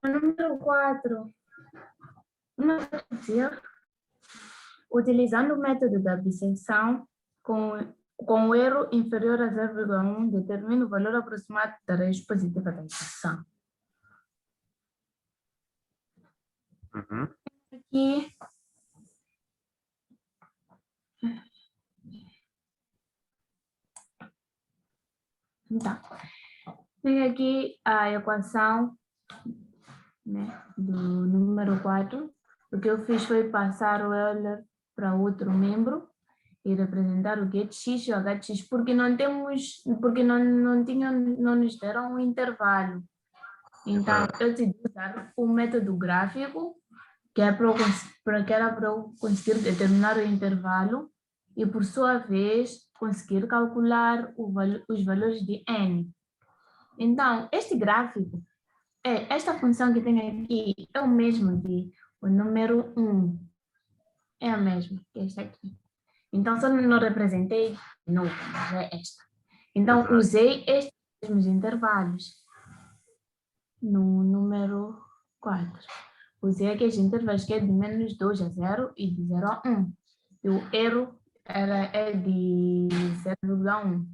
O número 4. Utilizando o método da bissecção, com o erro inferior a 0,1, determina o valor aproximado da raiz positiva da equação. Uhum. Aqui, então, tem aqui a equação, né, do número 4. O que eu fiz foi passar o Euler para outro membro e representar o GX e o HX, porque não nos deram um intervalo. Então, eu decidi usar o método gráfico, que era para eu conseguir determinar o intervalo e, por sua vez, conseguir calcular os valores de n. Então, este gráfico, esta função que tem aqui é o mesmo de o número 1. É a mesma que esta aqui. Então, só não representei de novo, mas é esta. Então, Exato. usei estes mesmos intervalos no número 4. Usei aqui os intervalos que é de menos 2 a 0 e de 0 a 1. E o erro é de 0,1.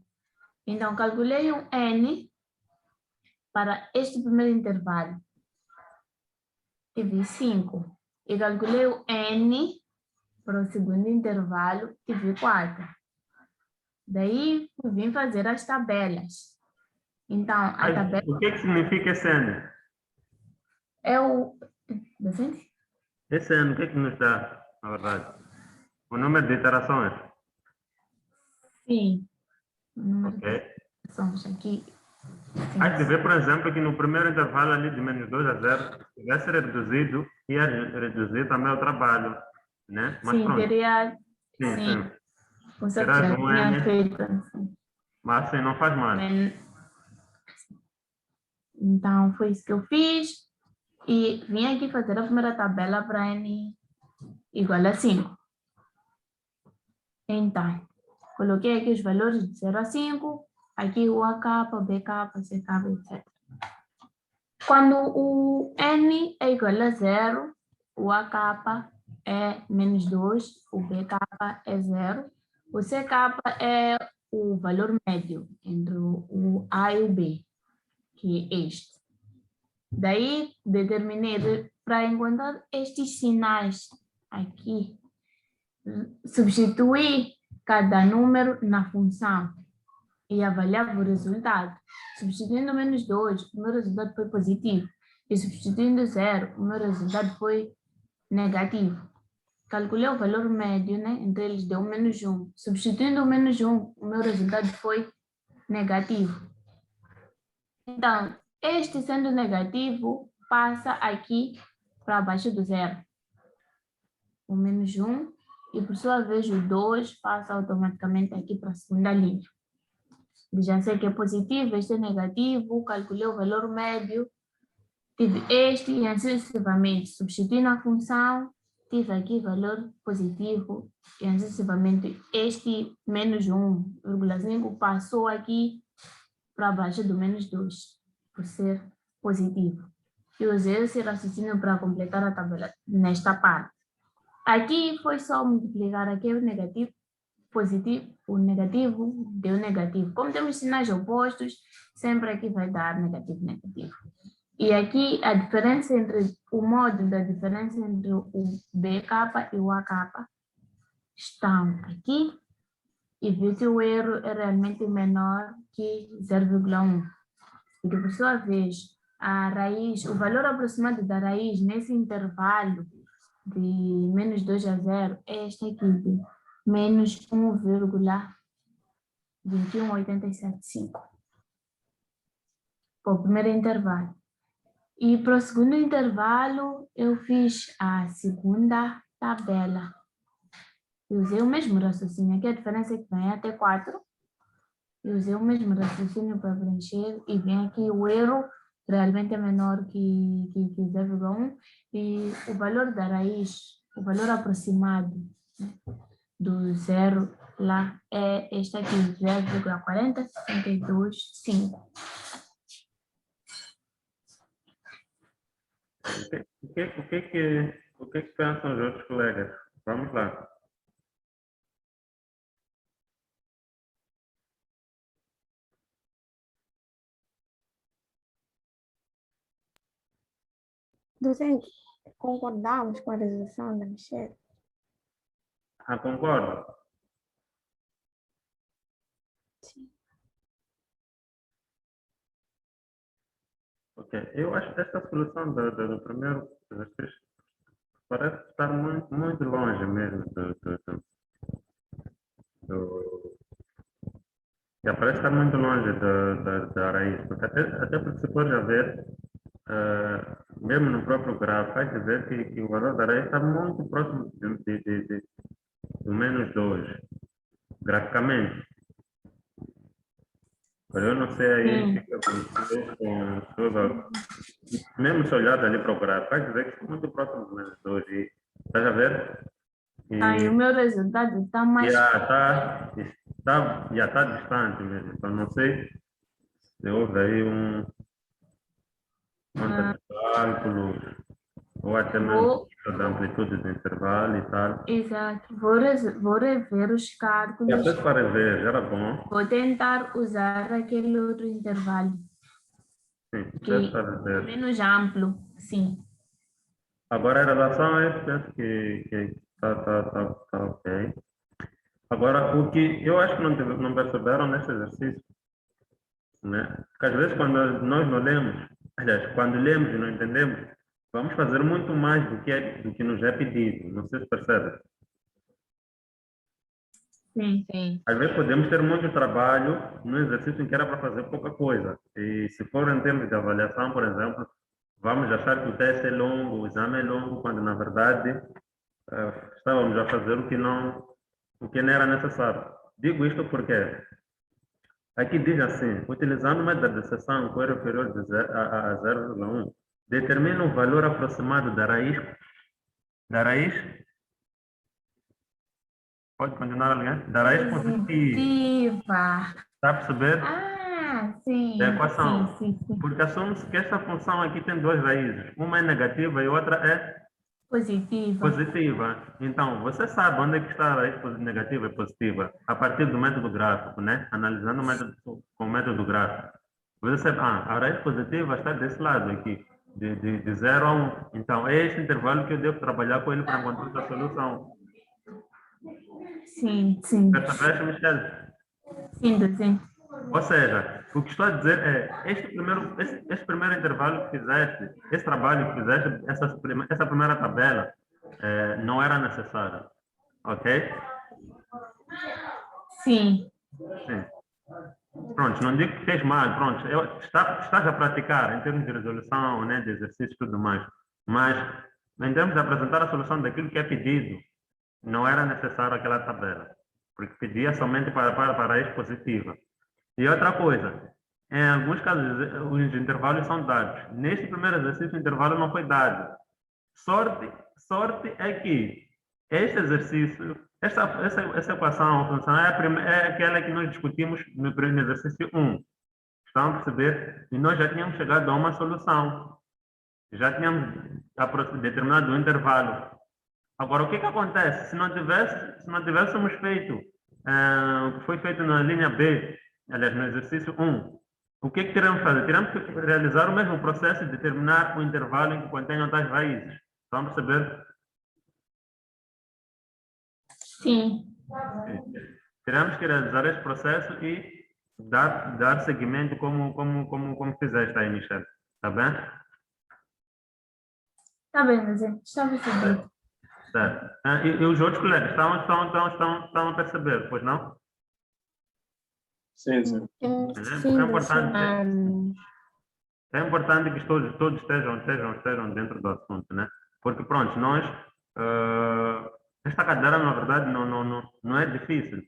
Então, calculei um n para este primeiro intervalo. Tive 5. E calculei o n para o segundo intervalo, tive 4. Daí, vim fazer as tabelas. Então, a tabela O que significa esse N? é o... Docente? Esse N, o que nos dá, na verdade? O número de iterações. Sim. O número Ok. de somos aqui. Há de ver, por exemplo, que no primeiro intervalo ali de menos 2 a 0, se tivesse reduzido, ia reduzir também o trabalho, né? Mas Sim, pronto. teria... Sim. Com Terá certeza, um tinha N, feito assim. mas assim não faz mal. Então, foi isso que eu fiz. E vim aqui fazer a primeira tabela para n igual a 5. Então, coloquei aqui os valores de 0 a 5. Aqui o AK, BK, CK, etc. Quando o n é igual a 0, o AK é menos 2, o BK é 0. O CK é o valor médio entre o A e o B, que é este. Daí, determinei para encontrar estes sinais aqui, substituir cada número na função e avaliar o resultado. Substituindo menos 2, o meu resultado foi positivo. E substituindo zero, o meu resultado foi negativo. Calculei o valor médio, né? Entre eles deu menos 1. Substituindo o menos 1, o meu resultado foi negativo. Então, este sendo negativo, passa aqui para baixo do zero. O menos 1, e por sua vez o 2 passa automaticamente aqui para a segunda linha. Já sei que é positivo, este é negativo, calculei o valor médio, tive este e assim sucessivamente. Substituindo a função, tive aqui valor positivo e assim sucessivamente. Este menos 1,5 passou aqui para baixo do menos 2, por ser positivo. E usei esse raciocínio para completar a tabela nesta parte. Aqui foi só multiplicar aqui o negativo, positivo, o negativo deu negativo. Como temos sinais opostos, sempre aqui vai dar negativo, negativo. E aqui a diferença entre o modo da diferença entre o BK e o AK estão aqui. E vi que o erro é realmente menor que 0,1. E que, por sua vez, a raiz, o valor aproximado da raiz nesse intervalo de menos 2 a 0 é este aqui, de menos 1,21875. Para o primeiro intervalo. E para o segundo intervalo, eu fiz a segunda tabela. Eu usei o mesmo raciocínio. Aqui a diferença é que vem até 4. Eu usei o mesmo raciocínio para preencher e vem aqui o erro realmente é menor que 0,1 e o valor da raiz, o valor aproximado, né, do zero lá é este aqui, 0,40625. O que pensam os outros colegas? Vamos lá. Docente, concordamos com a resolução da Michelle? Ah, concordo. Sim. Ok. Eu acho que essa solução do primeiro exercício parece estar muito longe mesmo parece estar muito longe da raiz. Porque até porque se for já ver, mesmo no próprio gráfico, vai dizer que o valor da raiz está muito próximo do menos 2, graficamente. Eu não sei aí, fica mesmo se olhar ali para o gráfico, vai dizer que está muito próximo do menos 2. Estás a ver? E o meu resultado está mais... Já está distante mesmo. Então, não sei se houve aí conta de cálculos, ou até mesmo da amplitude do intervalo e tal. Exato. Vou rever os cálculos. Até para rever, era bom. Vou tentar usar aquele outro intervalo. Sim, Que é menos amplo, sim. Agora, em relação a isso, penso que tá ok. Agora, o que eu acho que não perceberam nesse exercício, né? Porque às vezes quando nós não lemos, aliás, quando lemos e não entendemos, vamos fazer muito mais do que nos é pedido. Não sei se percebe. Sim. Às vezes podemos ter muito trabalho no exercício em que era para fazer pouca coisa. E se for em termos de avaliação, por exemplo, vamos achar que o teste é longo, o exame é longo, quando na verdade estávamos a fazer o que não era necessário. Digo isto porque aqui diz assim, utilizando o método de seção com erro inferior de 0,1, determina o valor aproximado da raiz. Pode continuar, alguém? Da raiz positiva. Está a perceber? Ah, sim. Da equação. Sim. Porque assume-se que esta função aqui tem duas raízes. Uma é negativa e outra é positiva. Então, você sabe onde é que está a raiz negativa e positiva a partir do método gráfico, né? Analisando o método com o método gráfico. Você sabe, a raiz positiva está desse lado aqui, de 0 a 1. Então, é esse intervalo que eu devo trabalhar com ele para encontrar a solução. Sim. Percebeste, Michelle? Sim. Ou seja, O que estou a dizer é, este primeiro intervalo que fizeste, esse trabalho que fizeste, essa primeira tabela, não era necessária. Ok? Sim. Sim. Pronto, não digo que fez mal, pronto. Estás a praticar em termos de resolução, né, de exercício e tudo mais. Mas, em termos de apresentar a solução daquilo que é pedido, não era necessário aquela tabela. Porque pedia somente para a expositiva. E outra coisa, em alguns casos, os intervalos são dados. Neste primeiro exercício, o intervalo não foi dado. Sorte é que este exercício, essa equação função é aquela que nós discutimos no primeiro exercício 1. Estão a perceber? E nós já tínhamos chegado a uma solução. Já tínhamos determinado um intervalo. Agora, o que acontece? Se não tivéssemos feito o que foi feito na linha B, aliás, no exercício 1, o que teremos que fazer? Teremos que realizar o mesmo processo de determinar o intervalo em que contenham tais raízes. Estão a perceber? Sim. Teremos que realizar esse processo e dar seguimento como fizeste aí, Michel. Está bem? Está bem, mas estava a saber. Certo. E os outros colegas estão a perceber, pois não? Sim, sim. Sim, É importante que todos estejam dentro do assunto, né? Porque, pronto, nós... esta cadeira, na verdade, não é difícil.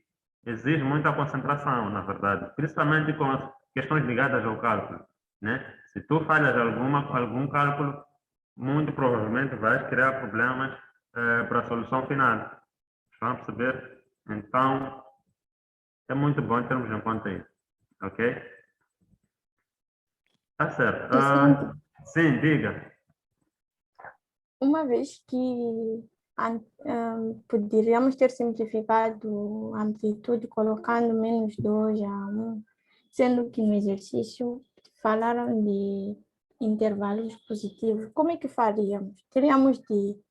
Exige muita concentração, na verdade. Principalmente com as questões ligadas ao cálculo, né? Se tu falhas algum cálculo, muito provavelmente vais criar problemas para a solução final. Estão a perceber? Então, é muito bom termos em conta isso. Ok? Tá certo. Sim, diga. uma vez que poderíamos ter simplificado a amplitude colocando -2 a 1, sendo que no exercício falaram de intervalos positivos. Como é que faríamos? Teríamos de...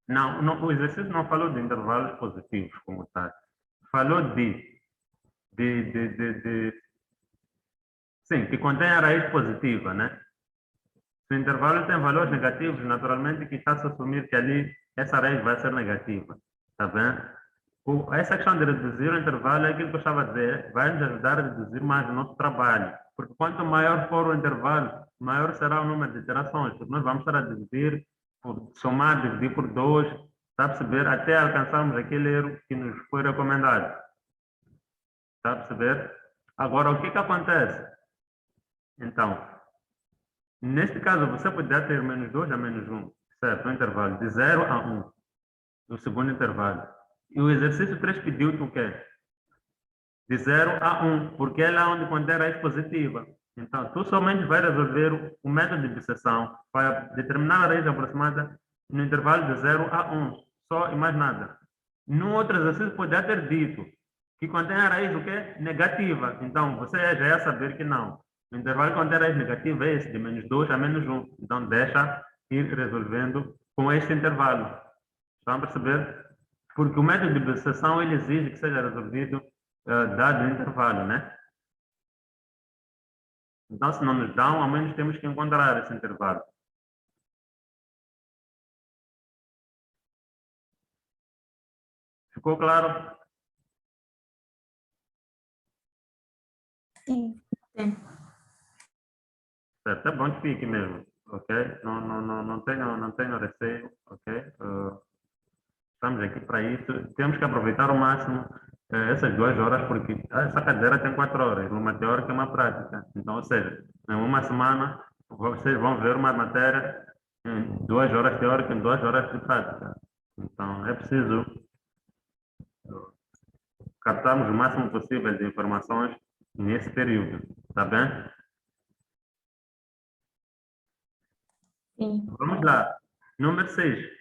Não, o exercício não falou de intervalos positivos como tal. Falou sim, que contém a raiz positiva, né? Se o intervalo tem valores negativos, naturalmente que está a assumir que ali essa raiz vai ser negativa, tá bem? Essa questão de reduzir o intervalo é aquilo que eu estava a dizer, vai nos ajudar a reduzir mais o nosso trabalho, porque quanto maior for o intervalo, maior será o número de iterações, porque nós vamos estar a dividir, somar, dividir por 2, está a perceber? Até alcançarmos aquele erro que nos foi recomendado. Está a perceber? Agora, o que acontece? Então, neste caso, você poderia ter -2 a -1, certo? Um intervalo de 0 a 1, no segundo intervalo. E o exercício 3 pediu-te o quê? De 0 a 1, porque é lá onde contém a raiz positiva. Então, tu somente vai resolver o método de bisseção para determinar a raiz aproximada no intervalo de 0 a 1, só e mais nada. No outro exercício, poderia ter dito que contém a raiz o quê? Negativa. Então, você já ia saber que não. O intervalo que contém a raiz negativa é esse, de -2 a -1. Então, deixa ir resolvendo com este intervalo. Estão a perceber? Porque o método de bisseção ele exige que seja resolvido dado o intervalo, né? Então, se não nos dão, ao menos temos que encontrar esse intervalo. Ficou claro? Sim. Certo, é bom que fique mesmo, ok? Não tenho receio, ok? Estamos aqui para isso. Temos que aproveitar ao máximo essas 2 horas, porque essa cadeira tem 4 horas, uma teórica e uma prática. Então, ou seja, em uma semana, vocês vão ver uma matéria em 2 horas teórica e 2 horas de prática. Então, é preciso captarmos o máximo possível de informações nesse período, tá bem? Sim. Vamos lá. Número 6.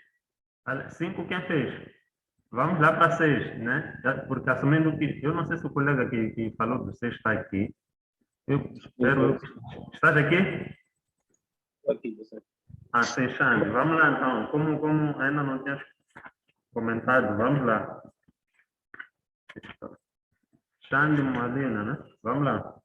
5 quem fez? Vamos lá para 6, né? Porque assumindo que... Eu não sei se o colega que falou do 6 está aqui. Eu espero... Estás aqui? Aqui, você. Sim, Xande. Vamos lá, então. Como ainda não tinhas comentado, vamos lá. Xande Molina, né? Vamos lá.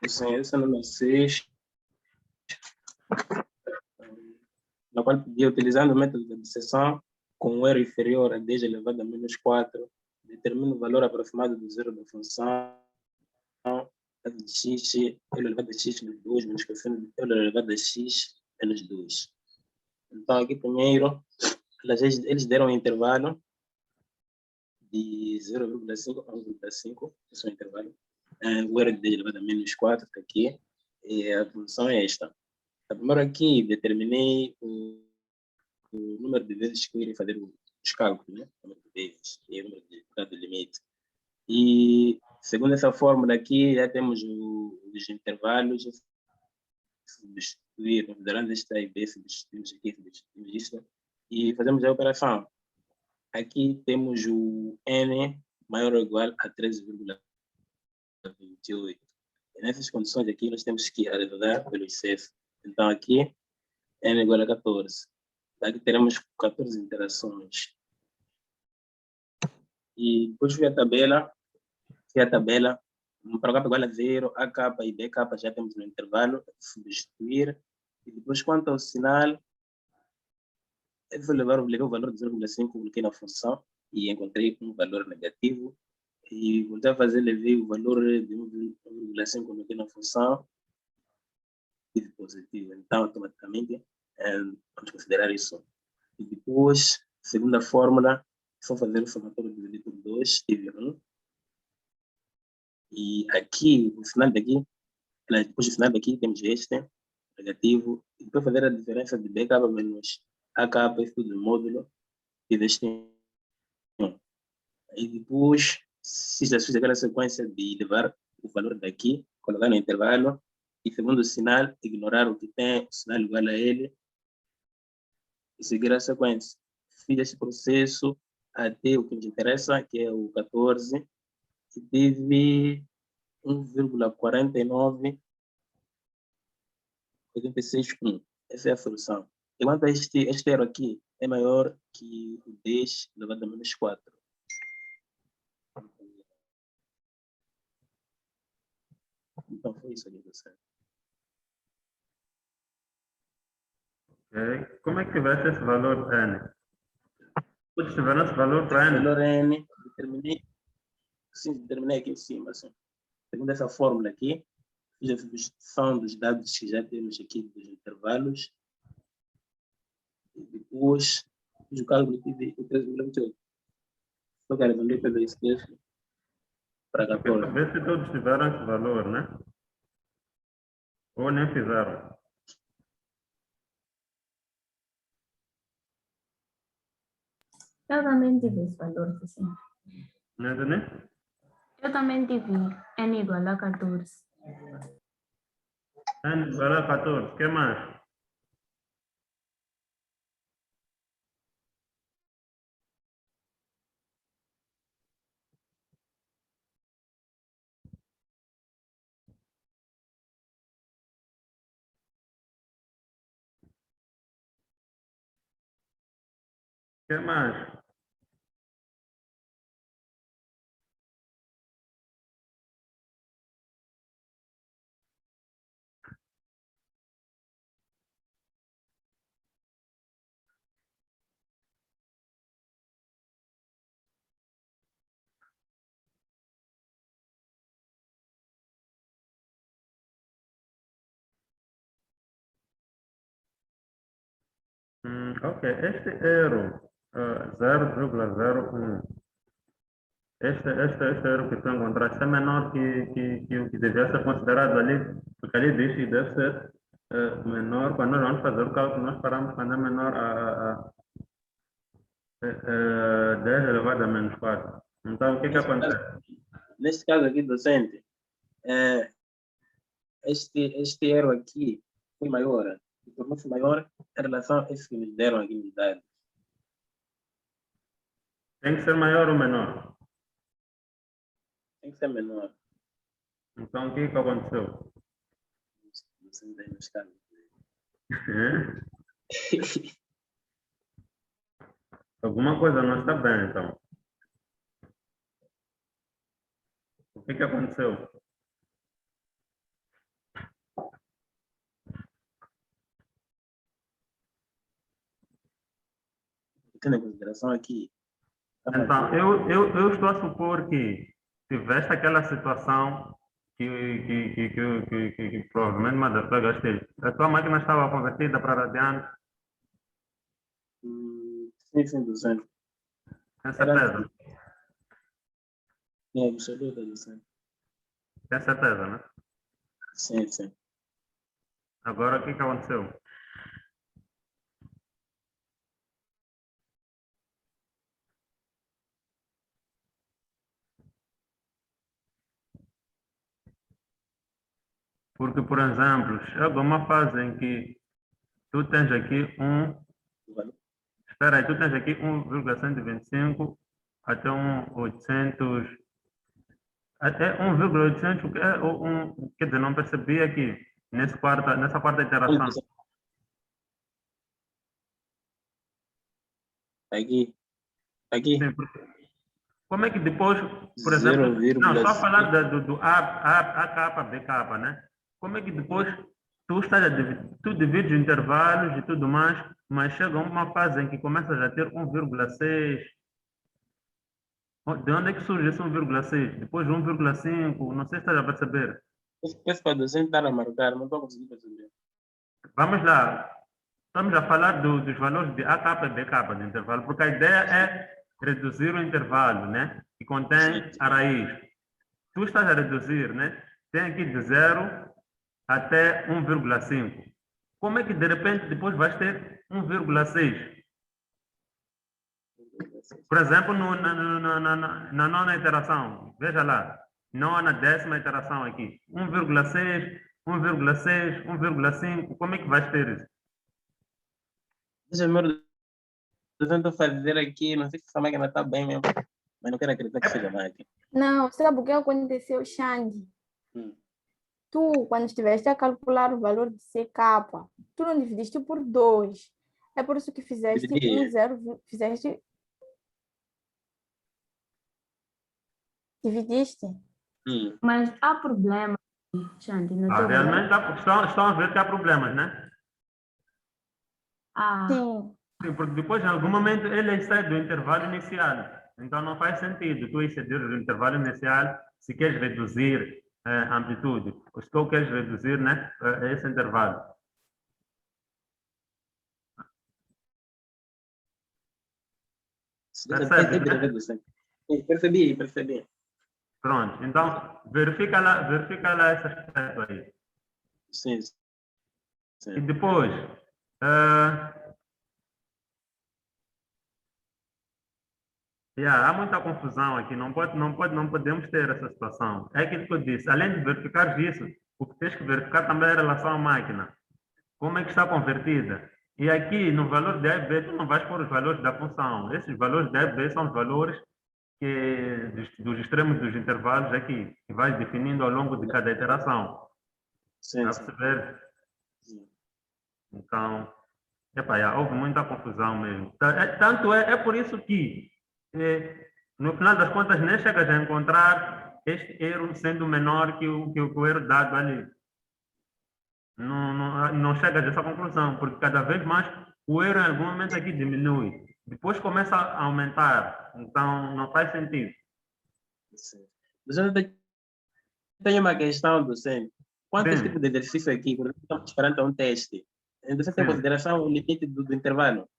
Sim, essa número 6, na qual pedia, utilizando o método de abscissão, com um erro inferior a 10 elevado a menos 4, determina o valor aproximado do zero da função de x elevado a x menos 2 menos coeficiente elevado a x menos 2. Então, aqui primeiro, eles deram um intervalo de 0,5 a 1,5, esse é o intervalo. O erro de 10 elevado a menos 4 está aqui, e a função é esta. Primeiro aqui, determinei o número de vezes que eu iria fazer os cálculos, né? O número de vezes e o número de cada limite. E, segundo essa fórmula aqui, já temos os intervalos, substituir, considerando esta e B, substituímos aqui, substituímos isso, e fazemos a operação. Aqui temos o N maior ou igual a 13,28. Nessas condições aqui, nós temos que arredondar pelo excesso. Então, aqui, N igual a 14. Aqui teremos 14 interações. E depois fui a tabela, para K igual a 0, AK e BK já temos no intervalo, substituir. E depois, quanto ao sinal, eu vou levei o valor de 0,5, coloquei na função e encontrei um valor negativo. E voltei a fazer, levei o valor de 1,5, coloquei na função e positivo. Então, automaticamente, vamos considerar isso. E depois, segunda fórmula, só fazer o somatório dividido por 2, tive 1. E aqui, no final daqui, depois do final daqui, temos este, negativo. E depois fazer a diferença de BK menos AK, isso tudo no módulo, e deste 1. E depois, se já fiz aquela sequência de levar o valor daqui, colocar no intervalo, e segundo o sinal, ignorar o que tem, o sinal igual a ele, e seguir a sequência. Fiz esse processo até o que nos interessa, que é o 14, e tive 1,4986,1. Essa é a solução. Enquanto este erro aqui é maior que o 10 elevado a menos 4. Então foi isso aqui, certo? Ok. Como é que tivesse esse valor N? Putz, tiveram esse valor para N? Valor N, determinei aqui em cima, assim. Segundo essa fórmula aqui, fiz a substituição dos dados que já temos aqui dos intervalos. E depois, fiz o cálculo de 13,28. Só que arredondei pelo excesso para 14. Vê se todos tiveram esse valor, né? Ou nem fizeram. Eu também tive esse valor, assim. Não é, né? Eu também tive N igual a 14. N igual a 14. O que mais? O que mais? Ok, este erro 0,01, este erro que tu encontraste é menor que o que devia ser considerado ali, porque ali diz que deve ser menor, quando nós vamos fazer o cálculo, nós paramos quando é menor a 10 elevado a menos 4. Então, o que acontece? Neste caso aqui, docente, este erro aqui foi maior, e tornou-se maior em relação a esse que nos deram aqui nos dados. Tem que ser maior ou menor? Tem que ser menor. Então, o que aconteceu? Não sei bem nos casos. Hã? Alguma coisa não está bem, então. O que aconteceu? Tendo em consideração aqui. Então, eu estou a supor que tiveste aquela situação que provavelmente uma das colegas teve. A tua máquina estava convertida para radianos, Sim, 200. tem Era certeza? É absoluta, 200. Tem certeza, né? Sim. Agora, o que aconteceu? Porque, por exemplo, chega uma fase em que tu tens aqui espera aí, tu tens aqui 1,125 até 800, até 1,800, quer dizer, não percebi aqui, nessa quarta iteração. Aqui. Sim, como é que depois, por exemplo, não, só falar do A, K, B, K, né? Como é que depois tu divides intervalos e tudo mais, mas chega uma fase em que começas a ter 1,6. De onde é que surge esse 1,6? Depois 1,5, não sei se estás a perceber. Esse para 200 estar a marcar, não estou conseguindo perceber. Vamos lá, estamos a falar dos valores de A, K e B, K de intervalo, porque a ideia é reduzir o intervalo, né? Que contém a raiz. Tu estás a reduzir, né? Tem aqui de 0 até 1,5. Como é que de repente depois vais ter 1,6? Por exemplo, na nona iteração, veja lá, nona, décima iteração aqui, 1,6, 1,6, 1,5, como é que vais ter isso? Deixa eu tentar fazer aqui, não sei se essa máquina está bem mesmo, mas não quero acreditar que seja máquina. Não, sabe o que aconteceu, Xande? Tu, quando estiveste a calcular o valor de CK, tu não dividiste por 2. É por isso que fizeste Dividi. 1,0, dividiste. Mas há problema, Xande, no teu valor? Realmente estão a ver que há problemas, né? Sim. Sim, porque depois, em algum momento, ele excede do intervalo inicial. Então, não faz sentido tu exceder o intervalo inicial se queres reduzir a amplitude. Ou se tu queres reduzir, né, esse intervalo. Percebe, né? Percebi. Pronto. Então, verifica lá esse aspecto aí. Sim. E depois, há muita confusão aqui, não podemos ter essa situação. É aquilo que eu disse, além de verificar isso, o que tens que verificar também é a relação à máquina. Como é que está convertida? E aqui, no valor de A e B, tu não vais pôr os valores da função. Esses valores de A e B são os valores dos extremos dos intervalos aqui, que vais definindo ao longo de cada iteração. Sim. Está a perceber? Então, houve muita confusão mesmo. Tanto é por isso que, no final das contas, nem chegas a encontrar este erro sendo menor que o erro dado ali. Não chegas a essa conclusão, porque cada vez mais o erro em algum momento aqui diminui. Depois começa a aumentar. Então, não faz sentido. Tenho uma questão, docente. Quanto Sim. esse tipo de exercício aqui, quando estamos esperando um teste, você tem em consideração o limite do intervalo?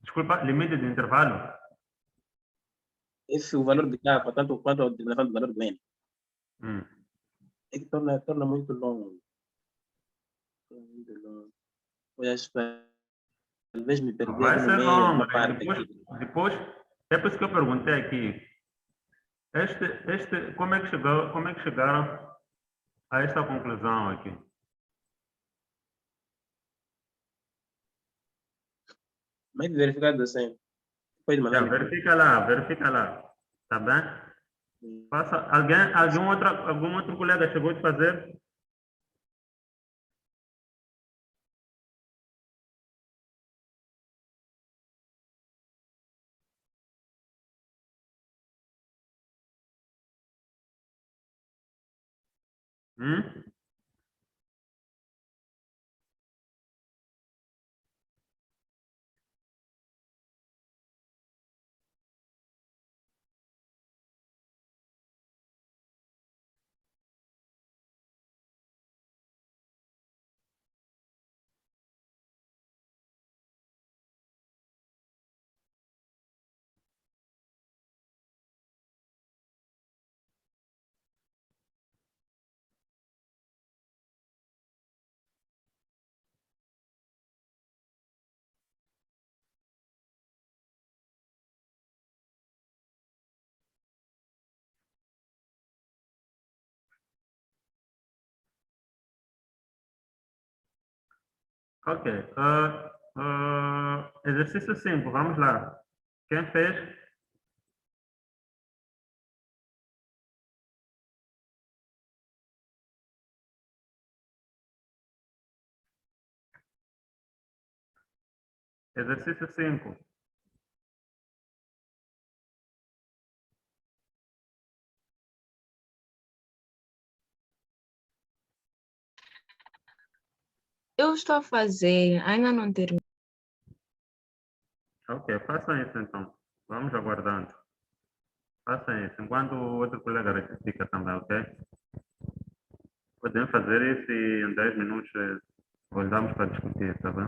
Desculpa, limite de intervalo? Esse o valor de K, tanto quanto a utilização do valor do N. É que torna muito longo. Eu acho que talvez me perder Vai no ser meio, longo. uma parte Depois, é por isso que eu perguntei aqui. Como é que chegaram a esta conclusão aqui? Mas verificado assim. Pode mandar. Verifica lá. Tá bem? Faça. Algum outro colega chegou de fazer? Hum? Ok. Exercício 5, vamos lá. Quem fez? Exercício 5. Eu estou a fazer, ainda não terminei. Ok, façam isso então. Vamos aguardando. Façam isso. Enquanto o outro colega rectifica também, ok? Podemos fazer isso e em 10 minutos voltamos para discutir, tá bem?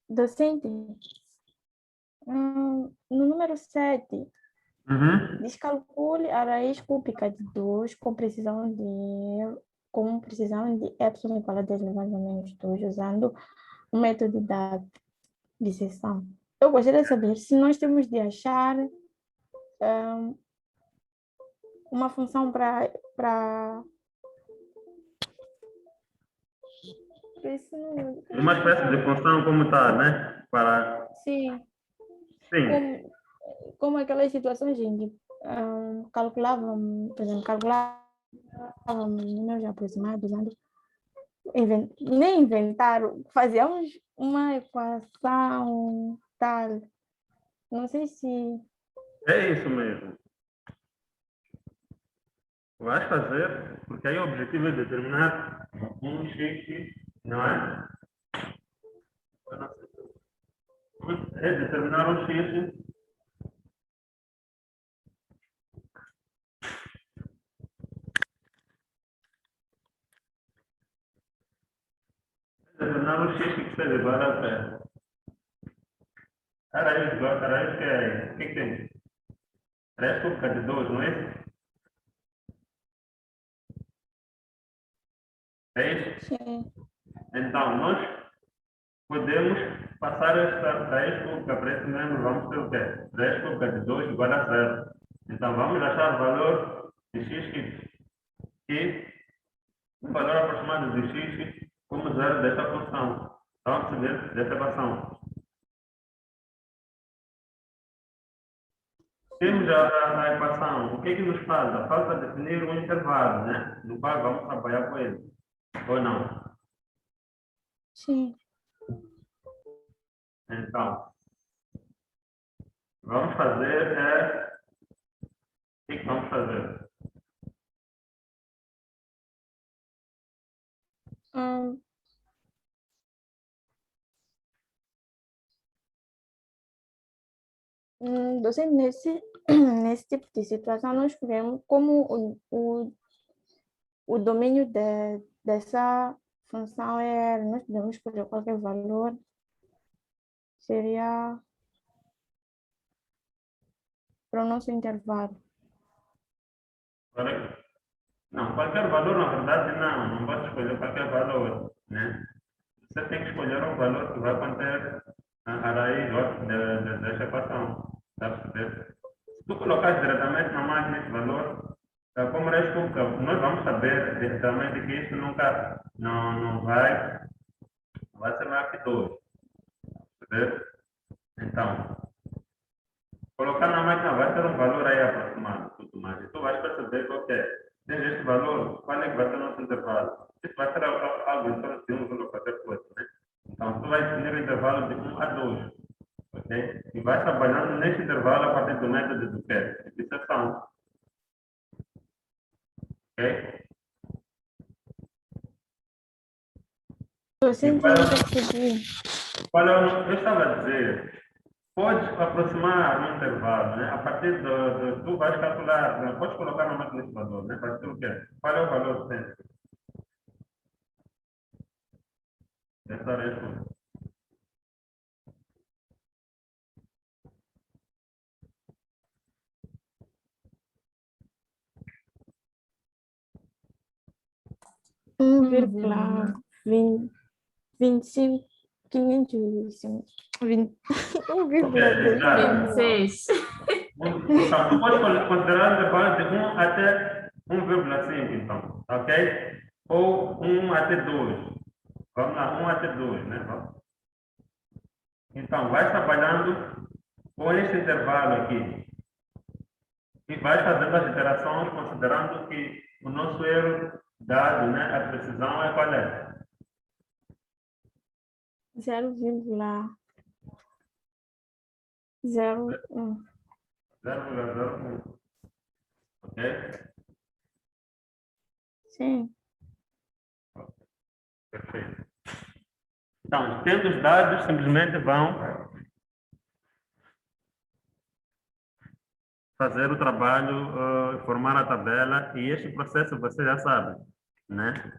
Docente, no número 7, Uhum. descalcule a raiz cúbica de 2 com precisão de epsilon igual a 10 elevado a menos 2, usando o método da disseção. Eu gostaria de saber se nós temos de achar uma função para Uma espécie de função como está, né? Para... Sim, Sim. como aquelas situações em que calculavam, por exemplo, calculavam números aproximados, usando nem inventaram, fazíamos uma equação tal. Não sei se. É isso mesmo. Vais fazer, porque aí o objetivo é determinar um x, não é? É determinar um x determinar um x que esteja igual a 0. Era isso que é. O que tem? 3 cúbica de 2, não é isso? É isso? Sim. Então, nós podemos passar para este cúbica, para este membro, vamos ter o quê? 10 cúbica de 2 igual a 0. Então, vamos achar o valor de x que o valor aproximado de x como zero desta função. Vamos fazer dessa equação. Temos a equação. O que é que nos falta? Falta definir um intervalo, né? No qual vamos trabalhar com ele. Ou não? Sim. Então, vamos fazer o que vamos fazer? Você, nesse tipo de situação, nós podemos, como o domínio dessa função é, nós podemos escolher qualquer valor, seria para o nosso intervalo. Não, qualquer valor, na verdade, não pode escolher qualquer valor, né? Você tem que escolher um valor que vai conter a raiz dessa equação. Tá percebendo? Se tu colocar diretamente na máquina esse valor, como nós vamos saber diretamente que isso nunca não vai ser maior que 2. Percebeu? Então, colocar na máquina vai ter um valor aí aproximado, tudo mais. E tu vais perceber qual que é. Tem este valor, qual é que vai ser o nosso intervalo? Isso vai ser algo em torno de 1,4, né? Então, tu vai definir o intervalo de 1 a 2, ok? E vai trabalhando neste intervalo a partir do método do quê? De disseção. Ok? Você E não percebi. eu estava a dizer, pode aproximar um intervalo, né? A partir tu vais calcular, né? Podes colocar na máquina esse valor, né? Para ter o quê? Qual é o valor sempre? Essa é a resposta. Vírgula 25, 505, 1,2. 26. Então, tu pode considerar o intervalo de 1 até 1,5, então, ok? Ou 1 até 2. Vamos lá, 1 até 2, né? Então, vai trabalhando com este intervalo aqui. E vai fazendo as iterações considerando que o nosso erro dado, né? A precisão é qual é? 0,01. 0,01. Ok? Sim. Perfeito. Então, tendo os dados, simplesmente vão fazer o trabalho, formar a tabela, e este processo você já sabe, né?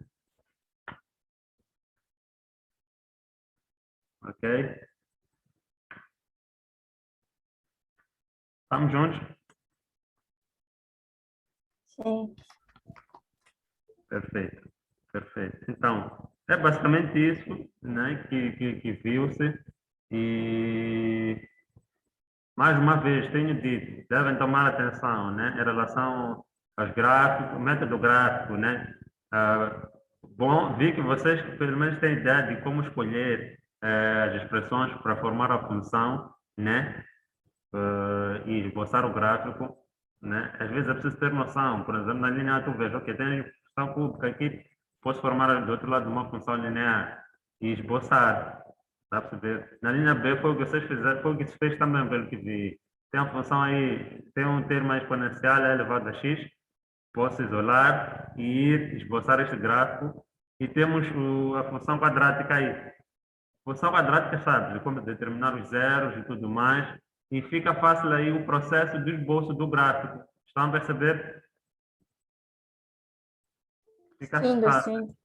Ok? Estamos juntos? Sim. Perfeito, perfeito. Então, é basicamente isso, né, que viu-se, e mais uma vez tenho dito, devem tomar atenção, né, em relação aos gráficos, método gráfico, né. Bom, vi que vocês pelo menos têm ideia de como escolher as expressões para formar a função, né, e esboçar o gráfico, né? Às vezes é preciso ter noção. Por exemplo, na linha A tu vês, ok, tem função cúbica aqui, posso formar do outro lado uma função linear e esboçar. Dá para perceber? Na linha B foi o que vocês fizeram, foi o que se fez também, pelo que vi. Tem a função aí, tem um termo exponencial elevado a x, posso isolar e ir esboçar este gráfico. E temos a função quadrática aí. Função quadrática, sabe, como determinar os zeros e tudo mais. E fica fácil aí o processo de esboço do gráfico. Estão a perceber? Fica fácil. Sim.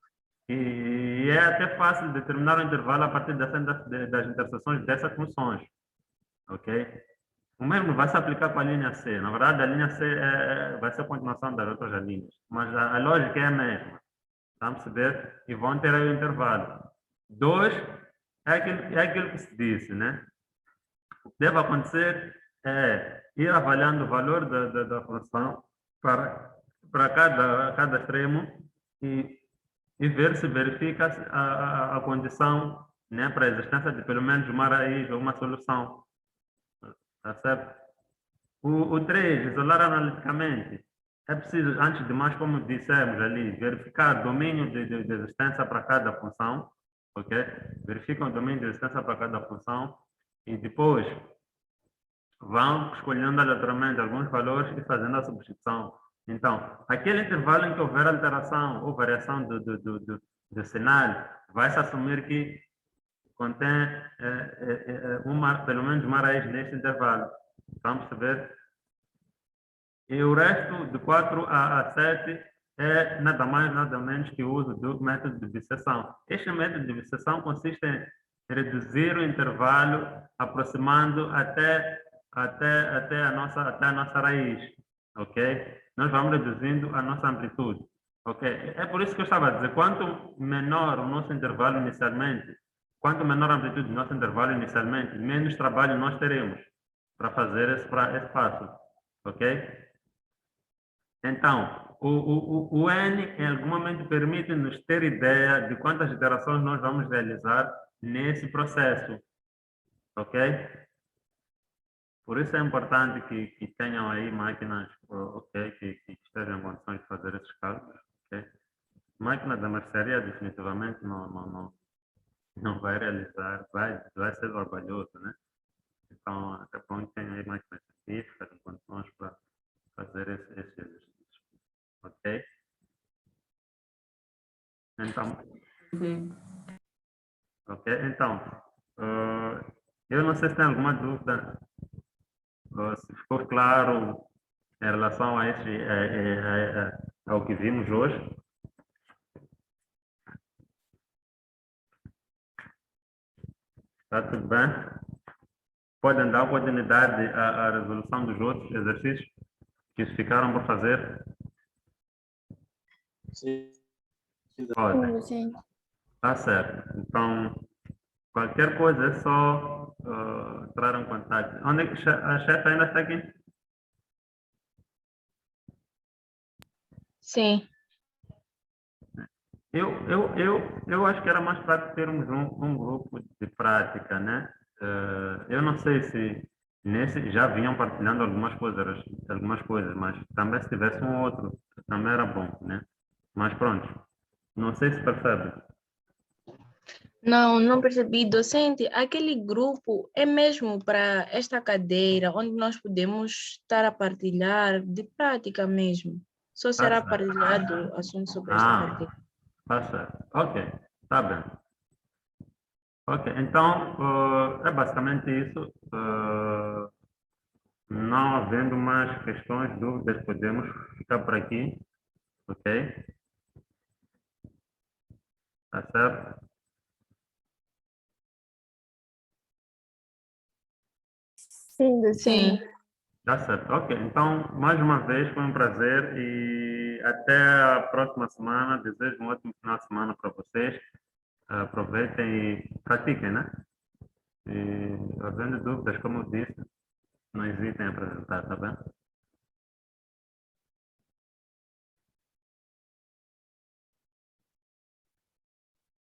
E é até fácil determinar o intervalo a partir das interseções dessas funções. Ok? O mesmo vai se aplicar com a linha C. Na verdade, a linha C vai ser a continuação das outras linhas. Mas a lógica é a mesma. Está a perceber? E vão ter aí o intervalo. 2 é aquilo que se disse, né? O que deve acontecer é ir avaliando o valor da função para cada extremo e ver se verifica a condição, né, para a existência de pelo menos uma raiz ou uma solução. Tá certo? O 3, isolar analiticamente. É preciso, antes de mais, como dissemos ali, verificar o domínio de existência para cada função, ok? Verificam o domínio de existência para cada função e depois vão escolhendo aleatoriamente alguns valores e fazendo a substituição. Então, aquele intervalo em que houver alteração ou variação do cenário, vai-se assumir que contém pelo menos uma raiz neste intervalo. Vamos perceber? E o resto, de 4 a 7, é nada mais, nada menos que o uso do método de bisseção. Este método de bisseção consiste em reduzir o intervalo, aproximando até a nossa raiz, ok? Nós vamos reduzindo a nossa amplitude, ok? É por isso que eu estava a dizer, quanto menor o nosso intervalo inicialmente, quanto menor a amplitude do nosso intervalo inicialmente, menos trabalho nós teremos para fazer esse passo, ok? Então, o N, em algum momento, permite-nos ter ideia de quantas iterações nós vamos realizar nesse processo, ok? Por isso é importante que tenham aí máquinas, ok, que estejam em condições de fazer esses cálculos, ok? Máquina da mercearia definitivamente não vai realizar, vai ser trabalhoso, né? Então, até bom que tenham aí máquinas científicas em condições para fazer esse exercício. Ok? Então, então, eu não sei se tem alguma dúvida, se ficou claro em relação a ao que vimos hoje. Está tudo bem? Podem dar oportunidade à resolução dos outros exercícios que ficaram por fazer? Sim. Podem. Docente. Tá certo. Então, qualquer coisa é só entrar em contato. Onde é que a chefe ainda está aqui? Sim. Eu acho que era mais prático termos um grupo de prática, né? Eu não sei se nesse já vinham partilhando algumas coisas, mas também se tivesse um outro, também era bom, né? Mas pronto, não sei se percebe. Não, não percebi. Docente, aquele grupo é mesmo para esta cadeira, onde nós podemos estar a partilhar de prática mesmo. Só será certo. partilhado assunto sobre esta cadeira. Tá certo. Ok, tá bem. Ok, então é basicamente isso. Não havendo mais questões, dúvidas, podemos ficar por aqui, ok? Tá certo? Sim, Sim. docente. Tá certo, ok. Então, mais uma vez, foi um prazer e até a próxima semana. Desejo um ótimo final de semana para vocês. Aproveitem e pratiquem, né? E havendo dúvidas, como eu disse, não hesitem em apresentar, tá bem?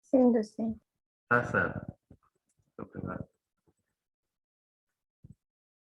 Sim, docente. Tá certo. Muito obrigado.